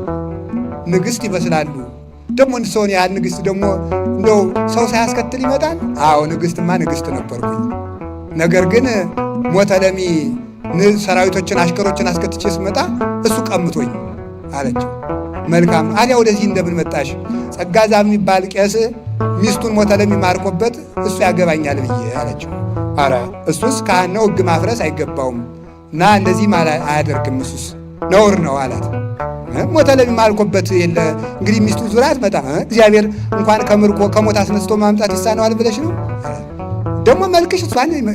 ንግሥት ይመስላሉ። ደግሞ ሰውን ያህል ንግሥት ደግሞ እንደው ሰው ሳያስከትል ይመጣል? አዎ ንግሥትማ ንግሥት ነበርኩኝ። ነገር ግን ሞተ ለሚ ሰራዊቶችን አሽከሮችን አስከትቼ ስመጣ እሱ ቀምቶኝ አለችው። መልካም አሊያ ወደዚህ እንደምን መጣሽ? ጸጋ ዛብ የሚባል ቄስ ሚስቱን ሞተ ለሚ ማርኮበት እሱ ያገባኛል ብዬ አለችው። አረ እሱስ ካህን ነው፣ ሕግ ማፍረስ አይገባውም እና እንደዚህ አያደርግም፣ እሱስ ነውር ነው አላት። ሞተ ለሚ ማርኮበት የለ እንግዲህ ሚስቱ ዙሪያ አትመጣ። እግዚአብሔር እንኳን ከምርኮ ከሞት አስነስቶ ማምጣት ይሳነዋል ብለሽ ነው? ደግሞ መልክሽ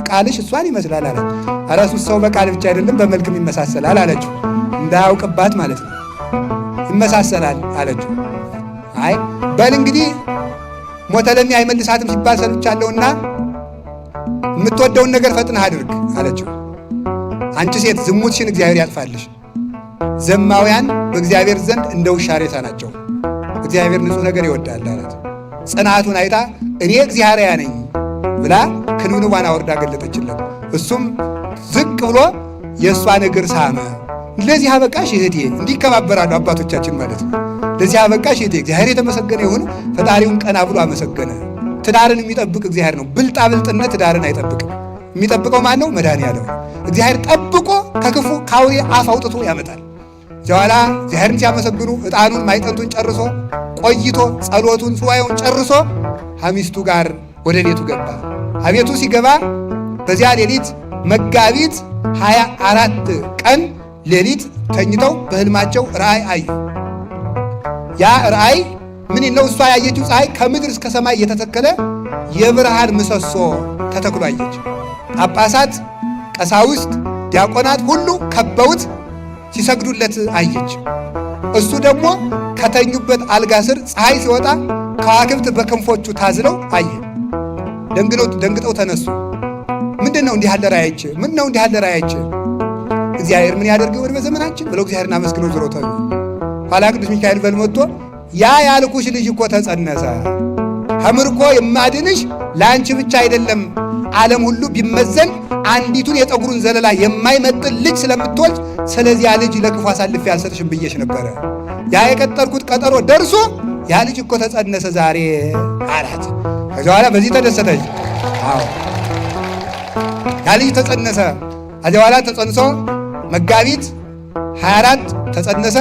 ቃልሽ እሷን ይመስላል አለ። ኧረ እሱስ ሰው በቃል ብቻ አይደለም በመልክም ይመሳሰላል አለችው። እንዳያውቅባት ማለት ነው። ይመሳሰላል አለችው። አይ በል እንግዲህ ሞተ ለሚ አይመልሳትም ሲባል ሰምቻለሁና የምትወደውን ነገር ፈጥነህ አድርግ አለችው። አንቺ ሴት ዝሙትሽን እግዚአብሔር ያጥፋልሽ። ዘማውያን በእግዚአብሔር ዘንድ እንደ ውሻ ሬሳ ናቸው። እግዚአብሔር ንጹሕ ነገር ይወዳል አላት። ጽናቱን አይታ እኔ እግዚአብሔር ነኝ ብላ ክንብንቧን አወርዳ ገለጠችለት። እሱም ዝቅ ብሎ የእሷን እግር ሳመ። ለዚህ አበቃሽ እህቴ። እንዲከባበራሉ አባቶቻችን ማለት ነው። ለዚህ አበቃሽ እህቴ፣ እግዚአብሔር የተመሰገነ ይሁን። ፈጣሪውን ቀና ብሎ አመሰገነ። ትዳርን የሚጠብቅ እግዚአብሔር ነው። ብልጣብልጥነት ትዳርን አይጠብቅም። የሚጠብቀው ማን ነው? መድኃኒዓለም። እግዚአብሔር ጠብቆ ከክፉ ከአውሬ አፍ አውጥቶ ያመጣል። በኋላ እግዚአብሔርን ሲያመሰግኑ ዕጣኑን ማይጠንቱን ጨርሶ ቆይቶ ጸሎቱን ሱባኤውን ጨርሶ ከሚስቱ ጋር ወደ ቤቱ ገባ። አቤቱ ሲገባ በዚያ ሌሊት መጋቢት 24 ቀን ሌሊት ተኝተው በሕልማቸው ራእይ አዩ። ያ ራእይ ምን ነው? እሷ ያየችው ፀሐይ ከምድር እስከ ሰማይ እየተተከለ የብርሃን ምሰሶ ተተክሎ አየች። ጳጳሳት፣ ቀሳውስት፣ ዲያቆናት ሁሉ ከበውት ሲሰግዱለት አየች። እሱ ደግሞ ከተኙበት አልጋ ስር ፀሐይ ሲወጣ ከዋክብት በክንፎቹ ታዝለው አየ። ደንግጠው ተነሱ። ምንድን ነው እንዲህ ያለ ራእይ አይቼ? ምን ነው እንዲህ ያለ ራእይ አይቼ? እግዚአብሔር ምን ያደርግ ይሆን በዘመናችን ብለው እግዚአብሔርን አመስግነው ዞረው ተኙ። ኋላ ቅዱስ ሚካኤል በልመጥቶ ያ ያልኩሽ ልጅ እኮ ተጸነሰ፣ ከምርኮ የማድንሽ ለአንቺ ብቻ አይደለም፣ ዓለም ሁሉ ቢመዘን አንዲቱን የጠጉሩን ዘለላ የማይመጥን ልጅ ስለምትወልድ ስለዚያ ልጅ ለክፉ አሳልፌ አልሰጥሽም ብዬሽ ነበረ። ያ የቀጠርኩት ቀጠሮ ደርሶ ያ ልጅ እኮ ተጸነሰ ዛሬ አላት። ከዚያ በኋላ በዚህ ተደሰተች። ያ ልጅ ተጸነሰ። ከዚያ በኋላ ተጸንሶ መጋቢት 24 ተጸነሰ።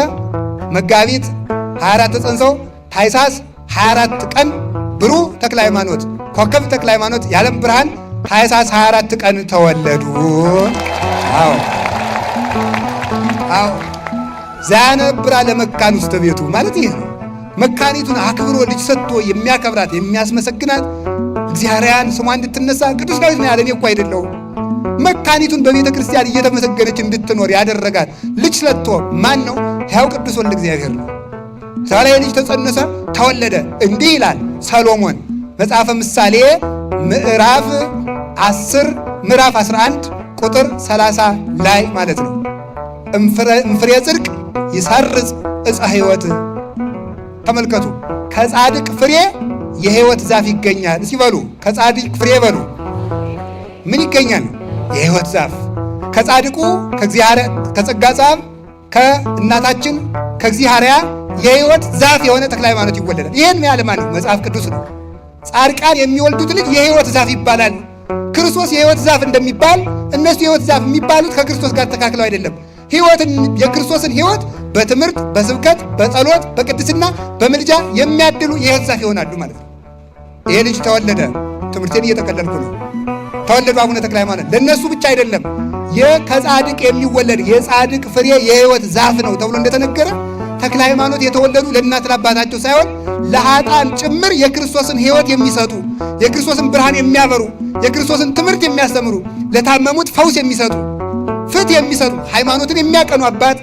መጋቢት 24 ተጸንሶ ታኅሳስ 24 ቀን ብሩህ ተክለ ሃይማኖት ኮከብ ተክለ ሃይማኖት የዓለም ብርሃን ታኅሳስ 24 ቀን ተወለዱ። ዘያነብራ ለመካን ውስተ ቤቱ ማለት ይሄ ነው። መካኒቱን አክብሮ ልጅ ሰጥቶ የሚያከብራት የሚያስመሰግናት እግዚአብሔርን ስሟ እንድትነሳ ቅዱስ ዳዊት ነው ያለ። እኔ እኮ አይደለሁም። መካኒቱን በቤተ ክርስቲያን እየተመሰገነች እንድትኖር ያደረጋት ልጅ ሰጥቶ ማን ነው? ሕያው ቅዱስ ወልደ እግዚአብሔር ነው። ዛሬ ልጅ ተጸነሰ፣ ተወለደ። እንዲህ ይላል ሰሎሞን መጽሐፈ ምሳሌ ምዕራፍ 10 ምዕራፍ 11 ቁጥር 30 ላይ ማለት ነው። እምፍሬ ጽድቅ ይሰርጽ ዕፀ ሕይወት። ተመልከቱ፣ ከጻድቅ ፍሬ የሕይወት ዛፍ ይገኛል ሲበሉ፣ ከጻድቅ ፍሬ በሉ ምን ይገኛል? የሕይወት ዛፍ። ከጻድቁ ከጸጋ ዛፍ ከእናታችን ከእግዚአብሔር የሕይወት ዛፍ የሆነ ተክለ ሃይማኖት ይወለዳል። ይህን ያለ ማን ነው? መጽሐፍ ቅዱስ ነው። ጻድቃን የሚወልዱት ልጅ የሕይወት ዛፍ ይባላል። ክርስቶስ የሕይወት ዛፍ እንደሚባል እነሱ የሕይወት ዛፍ የሚባሉት ከክርስቶስ ጋር ተካክለው አይደለም። ሕይወትን የክርስቶስን ሕይወት በትምህርት በስብከት በጸሎት በቅድስና በምልጃ የሚያድሉ የሕይወት ዛፍ ይሆናሉ ማለት ነው። ይሄ ልጅ ተወለደ። ትምህርቴን እየጠቀለልኩ ነው። ተወለዱ አቡነ ተክለ ሃይማኖት። ለእነሱ ብቻ አይደለም ከጻድቅ የሚወለድ የጻድቅ ፍሬ የሕይወት ዛፍ ነው ተብሎ እንደተነገረ ተክለ ሃይማኖት የተወለዱ ለእናት ለአባታቸው ሳይሆን ለኃጥአን ጭምር የክርስቶስን ሕይወት የሚሰጡ የክርስቶስን ብርሃን የሚያበሩ የክርስቶስን ትምህርት የሚያስተምሩ ለታመሙት ፈውስ የሚሰጡ ፍትሕ የሚሰጡ ሃይማኖትን የሚያቀኑ አባት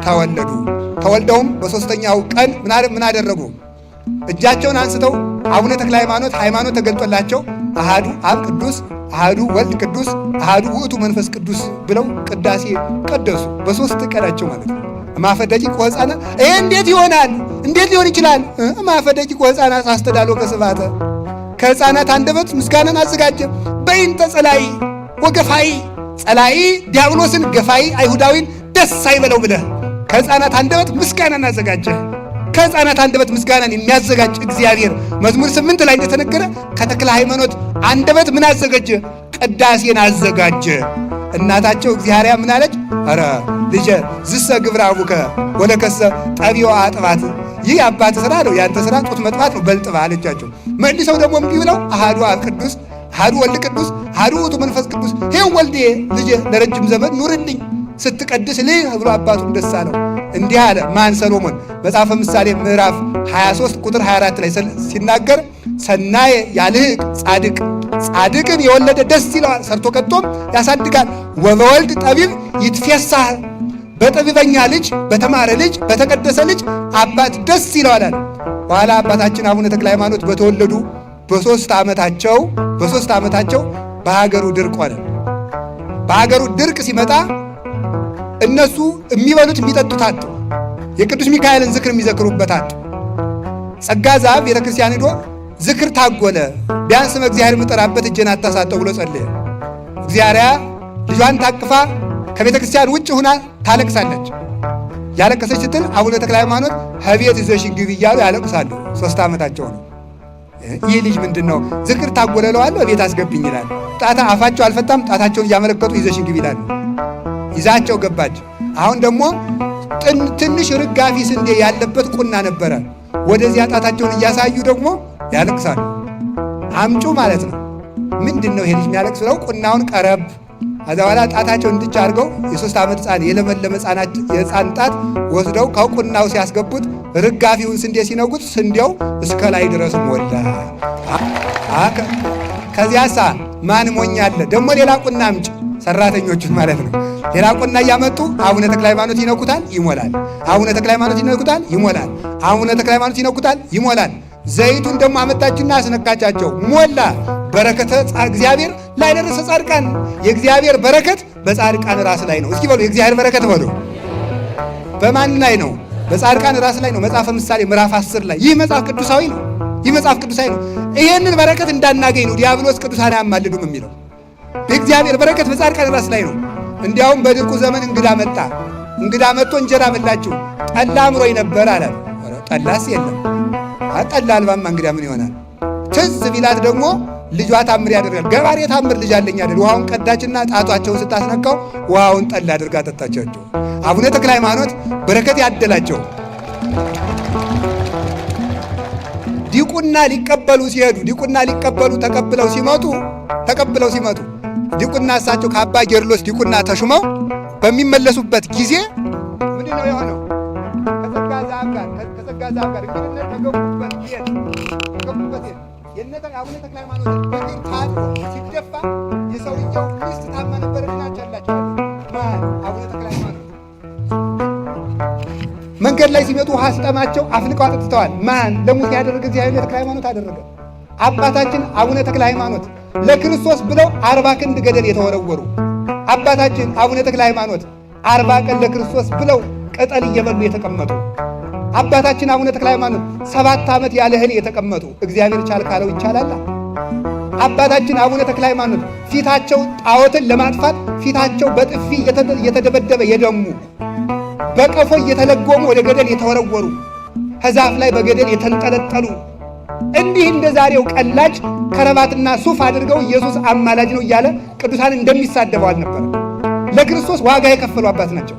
ተወለዱ። ተወልደውም በሦስተኛው ቀን ምን አደረጉ? እጃቸውን አንስተው አቡነ ተክለ ሃይማኖት ሃይማኖት ተገልጦላቸው አሃዱ አብ ቅዱስ አሃዱ ወልድ ቅዱስ አሃዱ ውእቱ መንፈስ ቅዱስ ብለው ቅዳሴ ቀደሱ። በሦስት ቀናቸው ማለት ነው። ማፈደቂቅ ወሕፃናት ይሄ እንዴት ይሆናል? እንዴት ሊሆን ይችላል? ማፈደቂቅ ወሕፃናት አስተዳሎ ከስባተ ከሕፃናት አንደበት ምስጋናን አዘጋጀ። በይንተ ጸላይ ወገፋይ ጸላይ ዲያብሎስን ገፋይ አይሁዳዊን ደስ አይበለው ብለህ ከሕፃናት አንደበት ምስጋናን አዘጋጀ። ከሕፃናት አንደበት ምስጋናን የሚያዘጋጅ እግዚአብሔር መዝሙር 8 ላይ እንደተነገረ ከተክለ ሃይማኖት አንደበት ምን አዘጋጀ? ቅዳሴን አዘጋጀ። እናታቸው እግዚአብሔር ምን አለች? ኧረ ልጄ ዝሰ ግብረ አቡከ ወለከሰ ጠቢዮ አጥባት፣ ይህ የአባት ስራ ነው፣ ያንተ ስራ ጡት መጥባት ነው፣ በልጥባ አለቻቸው። መልሰው ደግሞ እንዲህ ብለው አሃዱ አብ ቅዱስ አሃዱ ወልድ ቅዱስ አሃዱ ውእቱ መንፈስ ቅዱስ፣ ይኸው ወልዴ ልጄ ለረጅም ዘመን ኑርልኝ ስትቀድስ ልህ ብሎ አባቱም ደስ አለው። እንዲህ አለ ማን? ሰሎሞን መጽሐፈ ምሳሌ ምዕራፍ 23 ቁጥር 24 ላይ ሲናገር ሰናየ ያልህቅ ጻድቅ፣ ጻድቅን የወለደ ደስ ይለዋል፣ ሰርቶ ቀጦም ያሳድጋል። ወበወልድ ጠቢብ ይትፌሳህ፣ በጠቢበኛ ልጅ በተማረ ልጅ በተቀደሰ ልጅ አባት ደስ ይለዋል። በኋላ አባታችን አቡነ ተክለ ሃይማኖት በተወለዱ በሦስት ዓመታቸው በሀገሩ ድርቅ ሆነ። በሀገሩ ድርቅ ሲመጣ እነሱ የሚበሉት የሚጠጡት አጡ። የቅዱስ ሚካኤልን ዝክር የሚዘክሩበት አጡ። ጸጋ ዛፍ ቤተ ክርስቲያን ሄዶ ዝክር ታጎለ። ቢያንስ እግዚአብሔር የምጠራበት እጄን አታሳጠው ብሎ ጸለየ። እግዚአብሔር ልጇን ታቅፋ ከቤተ ክርስቲያን ውጭ ሁና ታለቅሳለች። ያለቀሰች ስትል አቡነ ተክለ ሃይማኖት ከቤት ይዘሽን ግቢ እያሉ ያለቅሳሉ። 3 ዓመታቸው ነው። ይህ ልጅ ምንድን ነው? ዝክር ታጎለለዋለሁ ቤት አስገብኝ ይላል። አፋቸው አልፈታም። ጣታቸውን እያመለከቱ ይዘሽን ግቢ ይላሉ። ይዛቸው ገባች። አሁን ደግሞ ትንሽ ርጋፊ ስንዴ ያለበት ቁና ነበረ። ወደዚያ ጣታቸውን እያሳዩ ደግሞ ያለቅሳሉ። አምጩ ማለት ነው። ምንድነው ይሄ ልጅ የሚያለቅስ ብለው ቁናውን ቀረብ ከዛ በኋላ ጣታቸው እንድቻ አድርገው የ3 ዓመት ሕፃን የለመለመ የሕፃን ጣት ወስደው ከቁናው ሲያስገቡት ርጋፊውን ስንዴ ሲነጉት ስንዴው እስከ ላይ ድረስ ሞላ። ከዚያሳ ማን ሞኛለ ደግሞ ሌላ ቁና አምጪ፣ ሰራተኞቹን ማለት ነው። ሌላ ቁና እያመጡ አቡነ ተክለ ሃይማኖት ይነኩታል፣ ይሞላል። አቡነ ተክለ ሃይማኖት ይነኩታል፣ ይሞላል። አቡነ ተክለ ሃይማኖት ይነኩታል፣ ይሞላል። ዘይቱን ደግሞ አመጣችና አስነካቻቸው፣ ሞላ። በረከተ እግዚአብሔር ላይ ደረሰ። ጻድቃን የእግዚአብሔር በረከት በጻድቃን ራስ ላይ ነው። እስኪ በሉ የእግዚአብሔር በረከት በሉ። በማን ላይ ነው? በጻድቃን ራስ ላይ ነው። መጽሐፈ ምሳሌ ምዕራፍ 10 ላይ ይህ መጽሐፍ ቅዱሳዊ ነው። ይህ መጽሐፍ ቅዱሳዊ ነው። ይሄንን በረከት እንዳናገኝ ነው ዲያብሎስ ቅዱሳን አያማልዱም የሚለው። የእግዚአብሔር በረከት በጻድቃን ራስ ላይ ነው። እንዲያውም በድርቁ ዘመን እንግዳ መጣ። እንግዳ መጥቶ እንጀራ በላችሁ፣ ጠላ አምሮኝ ነበር አለ። ጠላስ የለም። ጠላ አልባማ እንግዳ ምን ይሆናል? ትዝ ቢላት ደግሞ ልጇ ታምር ያደርጋል። ገባሬ ታምር ልጅ አለኝ አይደል? ውሃውን ቀዳችና ጣቷቸውን ስታስነካው ውሃውን ጠላ አድርጋ ጠጣቻቸው። አቡነ ተክለ ሃይማኖት በረከት ያደላቸው። ዲቁና ሊቀበሉ ሲሄዱ ዲቁና ሊቀበሉ ተቀብለው ሲመጡ ዲቁና እሳቸው ከአባ ጌርሎስ ዲቁና ተሹመው በሚመለሱበት ጊዜ ምንድን ነው የሆነው? ከጸጋ ዛፍ ጋር እንግዲህ ተገቡበት ቤት አቡነ ተክለ ሃይማኖት በግር ታጥቦ ሲደፋ የሰውየው ሚስት ታማ ነበረና ቻላቸዋል። ማን? አቡነ ተክለ ሃይማኖት። መንገድ ላይ ሲመጡ ውሃ ሲጠማቸው አፍልቀው አጠጥተዋል። ማን? ለሙሴ ያደረገ እግዚአብሔር ተክለ ሃይማኖት አደረገ። አባታችን አቡነ ተክለ ሃይማኖት ለክርስቶስ ብለው 40 ክንድ ገደል የተወረወሩ አባታችን አቡነ ተክለ ሃይማኖት 40 ቀን ለክርስቶስ ብለው ቅጠል እየበሉ የተቀመጡ አባታችን አቡነ ተክለ ሃይማኖት 7 ዓመት ያለ እህል የተቀመጡ እግዚአብሔር ቻል ካለው ይቻላል። አባታችን አቡነ ተክለ ሃይማኖት ፊታቸው ጣዖትን ለማጥፋት ፊታቸው በጥፊ እየተደበደበ የደሙ በቀፎ እየተለጎሙ ወደ ገደል የተወረወሩ ከዛፍ ላይ በገደል የተንጠለጠሉ እንዲህ እንደ ዛሬው ቀላጭ ከረባትና ሱፍ አድርገው ኢየሱስ አማላጅ ነው እያለ ቅዱሳን እንደሚሳደበው አልነበረ። ለክርስቶስ ዋጋ የከፈሉ አባት ናቸው።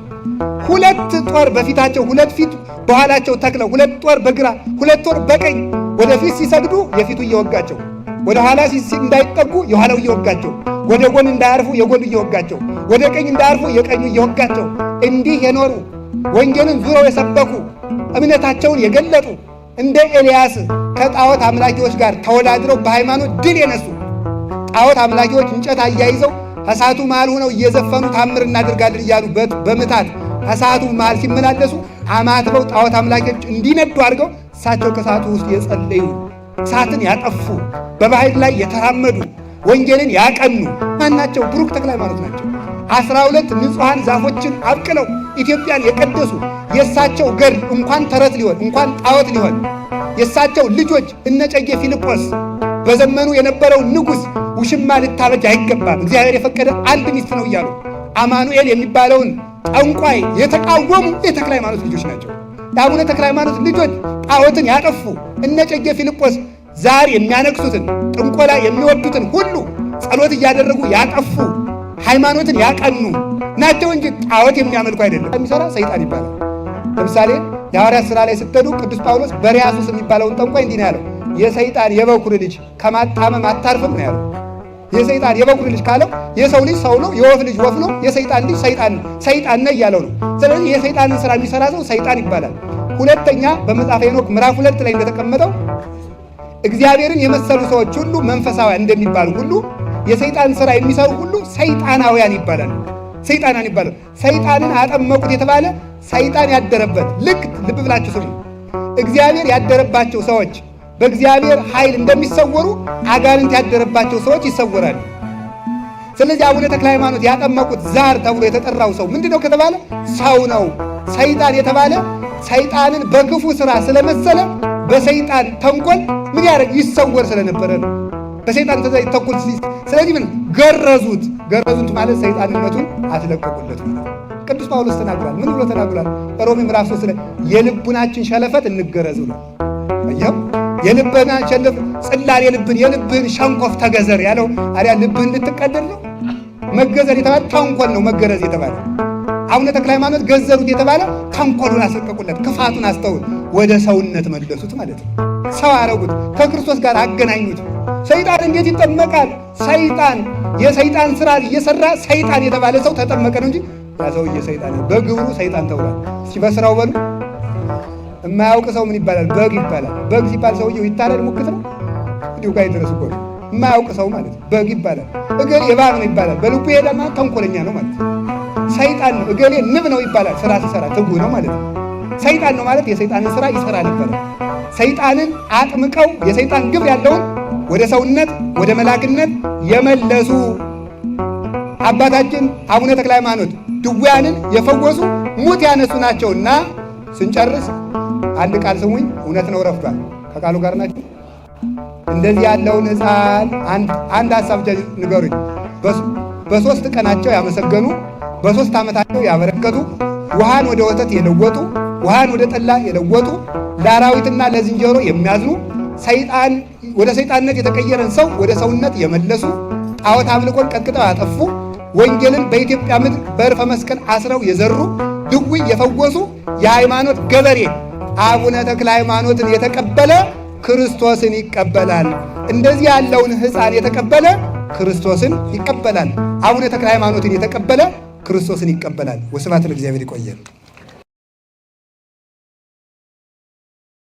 2 ጦር በፊታቸው 2 ፊት በኋላቸው ተክለው 2 ጦር በግራ 2 ጦር በቀኝ ወደፊት ሲሰግዱ የፊቱ እየወጋቸው፣ ወደ ኋላ እንዳይጠጉ የኋላው እየወጋቸው፣ ወደ ጎን እንዳያርፉ የጎን እየወጋቸው፣ ወደ ቀኝ እንዳያርፉ የቀኙ እየወጋቸው እንዲህ የኖሩ ወንጌልን ዙረው የሰበኩ እምነታቸውን የገለጡ እንደ ኤልያስ ከጣዖት አምላኪዎች ጋር ተወዳድረው በሃይማኖት ድል የነሱ ጣዖት አምላኪዎች እንጨት አያይዘው ከእሳቱ መሃል ሆነው እየዘፈኑ ታምር እናደርጋለን እያሉ በምታት ከእሳቱ መሃል ሲመላለሱ አማትበው ጣዖት አምላኪዎች እንዲነዱ አድርገው እሳቸው ከእሳቱ ውስጥ የጸለዩ እሳትን ያጠፉ በባህር ላይ የተራመዱ ወንጌልን ያቀኑ ማናቸው? ብሩክ ተክለ ሃይማኖት ናቸው። 12 ንጹሐን ዛፎችን አብቅለው ኢትዮጵያን የቀደሱ የእሳቸው ገድል እንኳን ተረት ሊሆን እንኳን ጣዖት ሊሆን የእሳቸው ልጆች እነ እጨጌ ፊልጶስ በዘመኑ የነበረው ንጉሥ ውሽማ ልታበጅ አይገባም፣ እግዚአብሔር የፈቀደ አንድ ሚስት ነው እያሉ አማኑኤል የሚባለውን ጠንቋይ የተቃወሙ የተክለ ሃይማኖት ልጆች ናቸው። የአቡነ ተክለ ሃይማኖት ልጆች ጣዖትን ያጠፉ እነ እጨጌ ፊልጶስ ዛር የሚያነግሱትን ጥንቆላ የሚወዱትን ሁሉ ጸሎት እያደረጉ ያጠፉ ሃይማኖትን ያቀኑ ናቸው እንጂ ጣዖት የሚያመልኩ አይደለም። የሚሰራ ሰይጣን ይባላል። ለምሳሌ የሐዋርያት ሥራ ላይ ስትሄዱ ቅዱስ ጳውሎስ በርያሱስ የሚባለውን ጠንቋይ እንዲህ ነው ያለው፣ የሰይጣን የበኩር ልጅ ከማጣመም አታርፍም ነው ያለው። የሰይጣን የበኩር ልጅ ካለው የሰው ልጅ ሰው ነው፣ የወፍ ልጅ ወፍ ነው፣ የሰይጣን ልጅ ሰይጣን ነው እያለው ነው። ስለዚህ የሰይጣንን ሥራ የሚሰራ ሰው ሰይጣን ይባላል። ሁለተኛ በመጽሐፈ ሄኖክ ምዕራፍ 2 ላይ እንደተቀመጠው እግዚአብሔርን የመሰሉ ሰዎች ሁሉ መንፈሳውያን እንደሚባሉ ሁሉ የሰይጣን ሥራ የሚሰሩ ሁሉ ሰይጣናውያን ይባላል። ሰይጣናን ይባላል። ሰይጣንን አጠመቁት የተባለ ሰይጣን ያደረበት ልክ ልብ ብላችሁ ስሙ። እግዚአብሔር ያደረባቸው ሰዎች በእግዚአብሔር ኃይል እንደሚሰወሩ አጋንንት ያደረባቸው ሰዎች ይሰወራሉ። ስለዚህ አቡነ ተክለ ሃይማኖት ያጠመቁት ዛር ተብሎ የተጠራው ሰው ምንድነው ከተባለ ሰው ነው። ሰይጣን የተባለ ሰይጣንን በክፉ ሥራ ስለመሰለ በሰይጣን ተንኮል ምን ያደርግ ይሰወር ስለነበረ ነው። በሰይጣን ተንኮል ስለዚህ ምን ገረዙት ማለት ሰይጣንነቱን አትለቀቁለት ማለት ቅዱስ ጳውሎስ ተናግሯል። ምን ብሎ ተናግሯል? ሮሜ ምዕራፍ 3 ላይ የልቡናችን ሸለፈት እንገረዙ ነው። አየው የልብህን ሸለፍ ጽላል የልብህን ሸንኮፍ ተገዘር ያለው አሪያ ልብህን ልትቀደል ነው። መገዘር የተባለ ተንኮል ነው። መገረዝ የተባለ አቡነ ተክለ ሃይማኖት ገዘሩት የተባለ ተንኮሉን አስለቀቁለት፣ ክፋቱን አስተውል ወደ ሰውነት መለሱት ማለት ነው። ሰው አረጉት፣ ከክርስቶስ ጋር አገናኙት። ሰይጣን እንዴት ይጠመቃል? ሰይጣን የሰይጣን ስራ እየሰራ ሰይጣን የተባለ ሰው ተጠመቀ ነው እንጂ ያ ሰውዬ ሰይጣን በግብሩ ሰይጣን ተብሏል። እስኪ በስራው በሉ። የማያውቅ ሰው ምን ይባላል? በግ ይባላል። በግ ሲባል ሰውየው ይታረድ ሙክት ነው እንዲሁ ጋር ይድረስ እኮ የማያውቅ ሰው ማለት በግ ይባላል። እገሌ እባብ ነው ይባላል። በልቡ ይሄዳል ማለት ተንኮለኛ ነው ማለት። ሰይጣን ነው። እገሌ ንብ ነው ይባላል። ስራ ሲሰራ ትጉ ነው ማለት ነው። ሰይጣን ነው ማለት የሰይጣንን ስራ ይሰራ ነበር። ሰይጣንን አጥምቀው የሰይጣን ግብር ያለውን ወደ ሰውነት ወደ መላክነት የመለሱ አባታችን አቡነ ተክለ ሃይማኖት ድውያንን የፈወሱ ሙት ያነሱ ናቸውና ስንጨርስ አንድ ቃል ስሙኝ። እውነት ነው ረፍዷል። ከቃሉ ጋር ናቸው። እንደዚህ ያለውን ሕፃን አንድ ሀሳብ ንገሩኝ። በሶስት ቀናቸው ያመሰገኑ፣ በሶስት ዓመታቸው ያበረከቱ፣ ውሃን ወደ ወተት የለወጡ፣ ውሃን ወደ ጠላ የለወጡ፣ ለአራዊትና ለዝንጀሮ የሚያዝኑ፣ ሰይጣን ወደ ሰይጣንነት የተቀየረን ሰው ወደ ሰውነት የመለሱ፣ ጣዖት አምልኮን ቀጥቅጠው ያጠፉ፣ ወንጌልን በኢትዮጵያ ምድር በዕርፈ መስቀል አስረው የዘሩ፣ ድውይ የፈወሱ የሃይማኖት ገበሬ አቡነ ተክለ ሃይማኖትን የተቀበለ ክርስቶስን ይቀበላል። እንደዚህ ያለውን ሕፃን የተቀበለ ክርስቶስን ይቀበላል። አቡነ ተክለ ሃይማኖትን የተቀበለ ክርስቶስን ይቀበላል። ወስብሐት ለእግዚአብሔር። ይቆየን።